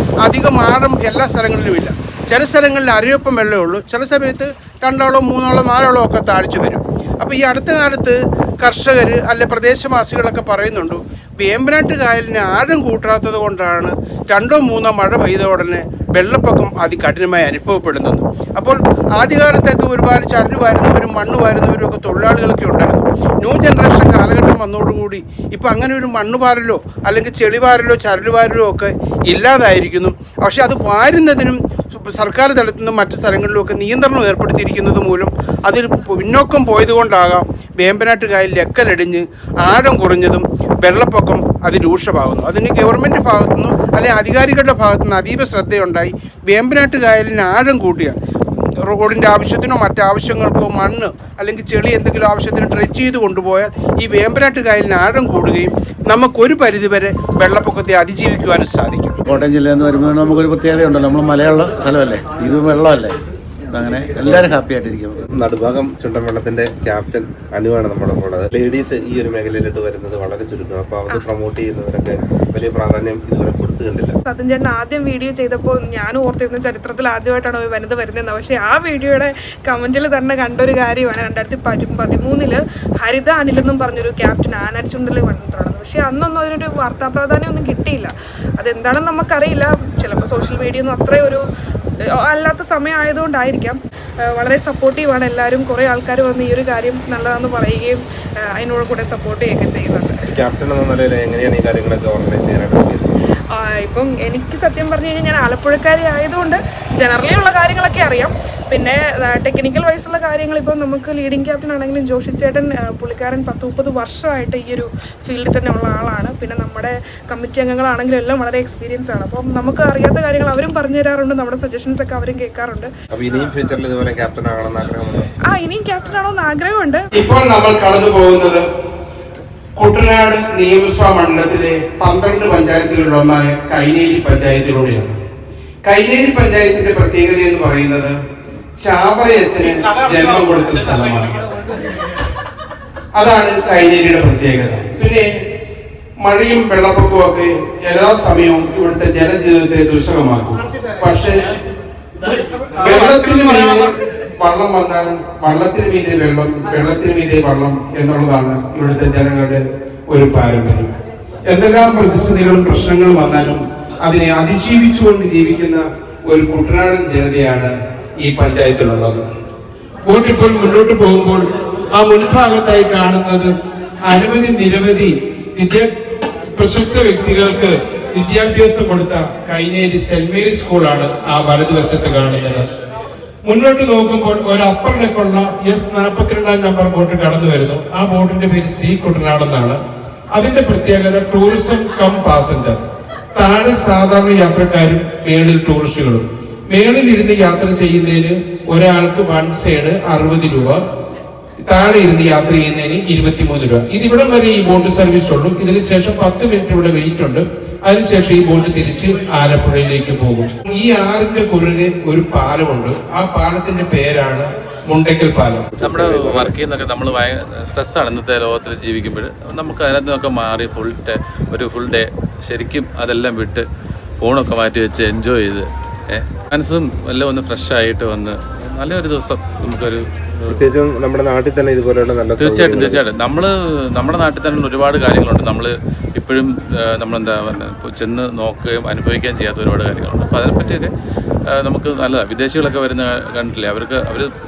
അധികം ആഴം എല്ലാ സ്ഥലങ്ങളിലും ഇല്ല. ചില സ്ഥലങ്ങളിൽ അരയൊപ്പം വെള്ളമേ ഉള്ളൂ, ചില സമയത്ത് 2 ആളോ 3 ആളോ 4 ആളോ ഒക്കെ താഴ്ച വരും. അപ്പോൾ ഈ അടുത്ത കാലത്ത് കർഷകർ അല്ലെ പ്രദേശവാസികളൊക്കെ പറയുന്നുണ്ട് വേമ്പനാട്ട് കായലിന് ആഴം കൂട്ടാത്തത് കൊണ്ടാണ് 2 or 3 മഴ പെയ്ത ഉടനെ വെള്ളപ്പൊക്കം അതികഠിനമായി അനുഭവപ്പെടുന്നത്. അപ്പോൾ ആദ്യകാലത്തൊക്കെ ഒരുപാട് ചരല് വാരുന്നവരും മണ്ണ് വാരുന്നവരും ഒക്കെ തൊഴിലാളികളൊക്കെ ഉണ്ടായിരുന്നു. ന്യൂ ജനറേഷൻ കാലഘട്ടം വന്നതോടുകൂടി ഇപ്പോൾ അങ്ങനെ ഒരു മണ്ണ് വാരലോ അല്ലെങ്കിൽ ചെളി വാരലോ ചരല് വാരലോ ഒക്കെ ഇല്ലാതായിരിക്കുന്നു. പക്ഷേ അത് വാരുന്നതിനും സർക്കാർ തലത്തിൽ നിന്നും മറ്റു സ്ഥലങ്ങളിലുമൊക്കെ നിയന്ത്രണം ഏർപ്പെടുത്തിയിരിക്കുന്നത് മൂലം അതിൽ പിന്നോക്കം പോയതുകൊണ്ടാകാം വേമ്പനാട്ട് കായലിൽ എക്കലടിഞ്ഞ് ആഴം കുറഞ്ഞതും വെള്ളപ്പൊക്കം അതിരൂക്ഷമാകുന്നു. അതിന് ഗവൺമെൻറ് ഭാഗത്തുനിന്നും അല്ലെങ്കിൽ അധികാരികളുടെ ഭാഗത്തുനിന്ന് അതീവ ശ്രദ്ധയുണ്ടായി വേമ്പനാട്ട് കായലിന് ആഴം കൂട്ടിയാൽ റോഡിൻ്റെ ആവശ്യത്തിനോ മറ്റാവശ്യങ്ങൾക്കോ മണ്ണ് അല്ലെങ്കിൽ ചെളി എന്തെങ്കിലും ആവശ്യത്തിന് ഡ്രെഡ്ജ് ചെയ്ത് കൊണ്ടുപോയാൽ ഈ വേമ്പനാട്ട് കായലിന് ആഴം കൂടുകയും നമുക്കൊരു പരിധിവരെ വെള്ളപ്പൊക്കത്തെ അതിജീവിക്കുവാനും സാധിക്കും. കോട്ടയം ജില്ലയിൽ നിന്ന് വരുമ്പോൾ നമുക്കൊരു പ്രത്യേകതയുണ്ടല്ലോ, നമ്മൾ മലയുള്ള സ്ഥലമല്ലേ, ഇത് വെള്ളമല്ലേ, അങ്ങനെ എല്ലാവരും ഹാപ്പി ആയിട്ടിരിക്കുന്നത്. നടുഭാഗം ചുണ്ടൻ വെള്ളത്തിന്റെ ക്യാപ്റ്റൻ അനുവാണ് നമ്മുടെ ഉള്ളത്. ലേഡീസ് ഈ ഒരു മേഖലയിലോട്ട് വരുന്നത് വളരെ ചുരുക്കം. അപ്പോൾ അത് പ്രൊമോട്ട് ചെയ്യുന്നതിനൊക്കെ വലിയ പ്രാധാന്യം ഇതുവരെ കൊടുത്തു കണ്ടില്ല. സത്യൻ ചേട്ടൻ ആദ്യം വീഡിയോ ചെയ്തപ്പോൾ ഞാൻ ഓർത്തിരുന്ന ചരിത്രത്തിൽ ആദ്യമായിട്ടാണ് ഒരു വനിത വരുന്നതെന്ന്. പക്ഷേ ആ വീഡിയോയുടെ കമൻറ്റിൽ തന്നെ കണ്ടൊരു കാര്യമാണ് 2013 ഹരിത അനിലെന്നും പറഞ്ഞൊരു ക്യാപ്റ്റൻ ആനച്ചുണ്ടലിൽ വന്നിട്ടുള്ളത്. പക്ഷേ അന്നൊന്നും അതിനൊരു വാർത്താ പ്രാധാന്യമൊന്നും കിട്ടിയില്ല. അതെന്താണെന്ന് നമുക്കറിയില്ല. ചിലപ്പോൾ സോഷ്യൽ മീഡിയ ഒന്നും അത്രയും ഒരു അല്ലാത്ത സമയം ആയതുകൊണ്ടായിരിക്കും. വളരെ സപ്പോർട്ടീവാണ് എല്ലാവരും. കുറേ ആൾക്കാർ വന്ന് ഈ ഒരു കാര്യം നല്ലതാണെന്ന് പറയുകയും അതിനോട് കൂടെ സപ്പോർട്ട് ചെയ്യുകയൊക്കെ ചെയ്യുന്നുണ്ട്. ക്യാപ്റ്റൻ എന്ന നിലയിൽ എങ്ങനെയാണ് ഈ കാര്യങ്ങളൊക്കെ ഓർഗനൈസ് ചെയ്യാനായിട്ട്? ഇപ്പം എനിക്ക് സത്യം പറഞ്ഞു കഴിഞ്ഞാൽ ഞാൻ ആലപ്പുഴക്കാരി ആയതുകൊണ്ട് ജനറലി ഉള്ള കാര്യങ്ങളൊക്കെ അറിയാം. പിന്നെ ടെക്നിക്കൽ വൈസുള്ള കാര്യങ്ങൾ ഇപ്പം നമുക്ക് ലീഡിങ് ക്യാപ്റ്റൻ ആണെങ്കിലും ജോഷി ചേട്ടൻ പുള്ളിക്കാരൻ 10-30 വർഷമായിട്ട് ഈ ഒരു ഫീൽഡിൽ തന്നെ ഉള്ള ആളാണ്. പിന്നെ നമ്മുടെ കമ്മിറ്റി അംഗങ്ങളാണെങ്കിലും എല്ലാം വളരെ എക്സ്പീരിയൻസ് ആണ്. അപ്പം നമുക്ക് അറിയാത്ത കാര്യങ്ങൾ അവരും പറഞ്ഞു തരാറുണ്ട്, നമ്മുടെ സജഷൻസ് ഒക്കെ അവരും കേൾക്കാറുണ്ട്. ഇനിയും ഫ്യൂച്ചറിൽ ഇതുപോലെ ക്യാപ്റ്റൻ ആകണമെന്ന് ആഗ്രഹമുണ്ട്? ഇനിയും ക്യാപ്റ്റൻ ആണോന്ന് ആഗ്രഹമുണ്ട്. ഇപ്പോൾ നമ്മൾ കടന്നു പോകുന്നത് കുട്ടനാട് നിയമസഭാ മണ്ഡലത്തിലെ 12 പഞ്ചായത്തുകളിൽ ഒന്നായ കൈനേരി പഞ്ചായത്തിലൂടെയാണ്. കൈനേരി പഞ്ചായത്തിന്റെ പ്രത്യേകത എന്ന് പറയുന്നത് ചാവറയച്ചന് ജന്മം കൊടുത്ത സ്ഥലമാണ്. അതാണ് കൈനേരിയുടെ പ്രത്യേകത. പിന്നെ മഴയും വെള്ളപ്പൊക്കവും ഒക്കെ എല്ലാ സമയവും ഇവിടുത്തെ ജനജീവിതത്തെ ദുസ്സഹമാക്കും. പക്ഷേ വെള്ളത്തിന് മീതെ വള്ളം വന്നാലും വള്ളത്തിന് മീതെ വെള്ളം, വെള്ളത്തിന് മീതെ വള്ളം എന്നുള്ളതാണ് ഇവിടുത്തെ ജനങ്ങളുടെ ഒരു പാരമ്പര്യം. എന്തെല്ലാം പ്രതിസന്ധികളും പ്രശ്നങ്ങളും വന്നാലും അതിനെ അതിജീവിച്ചുകൊണ്ട് ജീവിക്കുന്ന ഒരു കുട്ടനാടൻ ജനതയാണ് ഈ പഞ്ചായത്തിലുള്ളത്. ബോട്ടിപ്പോൾ മുന്നോട്ട് പോകുമ്പോൾ ആ മുൻഭാഗത്തായി കാണുന്നത് നിരവധി പ്രശസ്ത വ്യക്തികൾക്ക് വിദ്യാഭ്യാസം കൊടുത്ത കൈനേരി സെന്റ് മേരീസ് സ്കൂളാണ് ആ വലതുവശത്ത് കാണുന്നത്. മുന്നോട്ട് നോക്കുമ്പോൾ ഒരു അപ്പർ ഡെക്കുള്ള S42 നമ്പർ ബോട്ട് കടന്നു വരുന്നു. ആ ബോട്ടിന്റെ പേര് സി കുട്ടനാടെന്നാണ്. അതിന്റെ പ്രത്യേകത ടൂറിസം കം പാസഞ്ചർ. താഴെ സാധാരണ യാത്രക്കാരും മേളിൽ ടൂറിസ്റ്റുകളും. മേളിൽ ഇരുന്ന് യാത്ര ചെയ്യുന്നതിന് ഒരാൾക്ക് 1 സൈഡ് 60 രൂപ, താഴെ ഇരുന്ന് യാത്ര ചെയ്യുന്നതിന് 23 രൂപ. ഇതിവിടം വരെ ഈ ബോട്ട് സർവീസ് ഉള്ളൂ. ഇതിനുശേഷം 10 മിനിറ്റ് ഇവിടെ വെയിറ്റ് ഉണ്ട്. അതിനുശേഷം ഈ ബോട്ട് തിരിച്ച് ആലപ്പുഴയിലേക്ക് പോകും. ഈ ആറിന്റെ കുറുകെ ഒരു പാലമുണ്ട്. ആ പാലത്തിന്റെ പേരാണ് മുണ്ടയ്ക്കൽ പാലം. നമ്മുടെ വർക്ക് ചെയ്യുന്നൊക്കെ നമ്മൾ സ്ട്രെസ്സാണ് ഇന്നത്തെ ലോകത്തിൽ ജീവിക്കുമ്പോൾ. നമുക്ക് അതിനകത്ത് നിന്നൊക്കെ മാറി ഫുൾ ഡേ ശരിക്കും അതെല്ലാം വിട്ട് ഫോണൊക്കെ മാറ്റി വെച്ച് എൻജോയ് ചെയ്ത് മനസ്സും എല്ലാം ഒന്ന് ഫ്രഷ് ആയിട്ട് വന്ന് നല്ലൊരു ദിവസം നമുക്കൊരു പ്രത്യേകിച്ചും നമ്മുടെ നാട്ടിൽ തന്നെ ഇതുപോലെയുള്ള നല്ല തീർച്ചയായിട്ടും നമ്മുടെ നാട്ടിൽ തന്നെ ഒരുപാട് കാര്യങ്ങളുണ്ട്. നമ്മൾ ഇപ്പോഴും നമ്മളെന്താ ചെന്ന് നോക്കുകയും അനുഭവിക്കുകയും ചെയ്യാത്ത ഒരുപാട് കാര്യങ്ങളുണ്ട്. അപ്പോൾ അതിനെപ്പറ്റിയൊക്കെ നമുക്ക് നല്ലതാണ്. വിദേശികളൊക്കെ വരുന്ന കണ്ടില്ലേ, അവർ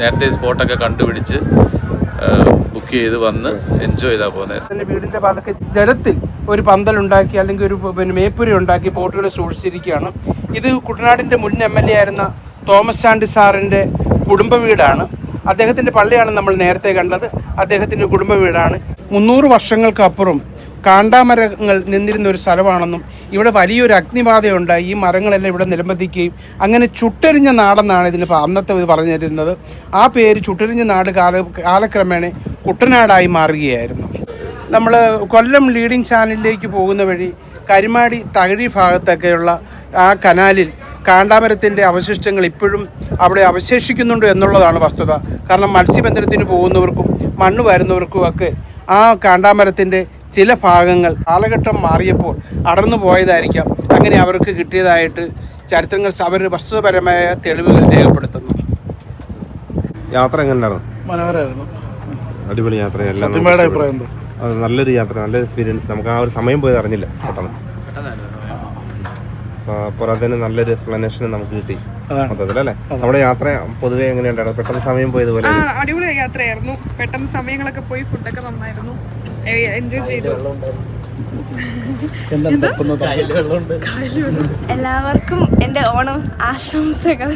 നേരത്തെ സ്പോട്ടൊക്കെ കണ്ടുപിടിച്ച് ബുക്ക് ചെയ്ത് വന്ന് എൻജോയ് ചെയ്താൽ പോകുന്നത്. വീടിന്റെ ഭാഗത്തൊക്കെ ജലത്തിൽ ഒരു പന്തലുണ്ടാക്കി അല്ലെങ്കിൽ ഒരു മേപ്പുര ഉണ്ടാക്കി ബോട്ടുകളെ സൂക്ഷിച്ചിരിക്കുകയാണ്. ഇത് കുട്ടനാടിന്റെ മുൻ MLA ആയിരുന്ന തോമസ് ചാണ്ടി സാറിന്റെ കുടുംബ വീടാണ്. അദ്ദേഹത്തിന്റെ പള്ളിയാണ് നമ്മൾ നേരത്തെ കണ്ടത്. അദ്ദേഹത്തിന്റെ കുടുംബ വീടാണ്. 300 വർഷങ്ങൾക്കപ്പുറം കാണ്ടാമരങ്ങൾ നിന്നിരുന്ന ഒരു സ്ഥലമാണെന്നും ഇവിടെ വലിയൊരു അഗ്നിബാധയുണ്ടായി. ഈ മരങ്ങളെല്ലാം ഇവിടെ നിലംപതിക്കുകയും അങ്ങനെ ചുട്ടരിഞ്ഞ നാടെന്നാണ് ഇതിന് അന്നത്തെ ഇത് പറഞ്ഞിരുന്നത്. ആ പേര് ചുട്ടരിഞ്ഞ നാട് കാലക്രമേണ കുട്ടനാടായി മാറുകയായിരുന്നു. നമ്മൾ കൊല്ലം ലീഡിംഗ് ചാനലിലേക്ക് പോകുന്ന വഴി കരിമാടി തകഴി ഭാഗത്തൊക്കെയുള്ള ആ കനാലിൽ കാണ്ടാമരത്തിൻ്റെ അവശിഷ്ടങ്ങൾ ഇപ്പോഴും അവിടെ അവശേഷിക്കുന്നുണ്ട് എന്നുള്ളതാണ് വസ്തുത. കാരണം മത്സ്യബന്ധനത്തിന് പോകുന്നവർക്കും മണ്ണ് വരുന്നവർക്കുമൊക്കെ ആ കാണ്ടാമരത്തിൻ്റെ ചില ഭാഗങ്ങൾ കാലഘട്ടം മാറിയപ്പോൾ അടർന്നു പോയതായിരിക്കാം. അങ്ങനെ അവർക്ക് കിട്ടിയതായിട്ട് ചരിത്രങ്ങൾ അവർ വസ്തുതപരമായ തെളിവുകൾ രേഖപ്പെടുത്തുന്നു. യാത്ര എങ്ങനെയായിരുന്നു? മനോഹരമായിരുന്നു. അടിപൊളി യാത്ര. അഭിപ്രായം നല്ലൊരു യാത്ര, നല്ലൊരു എക്സ്പീരിയൻസ്. നമുക്ക് ആ ഒരു സമയം പോയത് അറിഞ്ഞില്ല. പുറത്തേന് നല്ലൊരു എക്സ്പ്ലനേഷൻ നമുക്ക് കിട്ടി മൊത്തത്തിലല്ലേ. നമ്മുടെ യാത്ര പൊതുവെ എങ്ങനെയുണ്ടായിരുന്നു? പെട്ടെന്ന് സമയം പോയതുപോലെ അടിപൊളി യാത്രയായിരുന്നു. പെട്ടെന്ന് സമയങ്ങളൊക്കെ പോയി, ഫുഡൊക്കെ നന്നായിരുന്നു, എൻജോയ് ചെയ്തു. എല്ലാവർക്കും എൻ്റെ ഓണം ആശംസകൾ.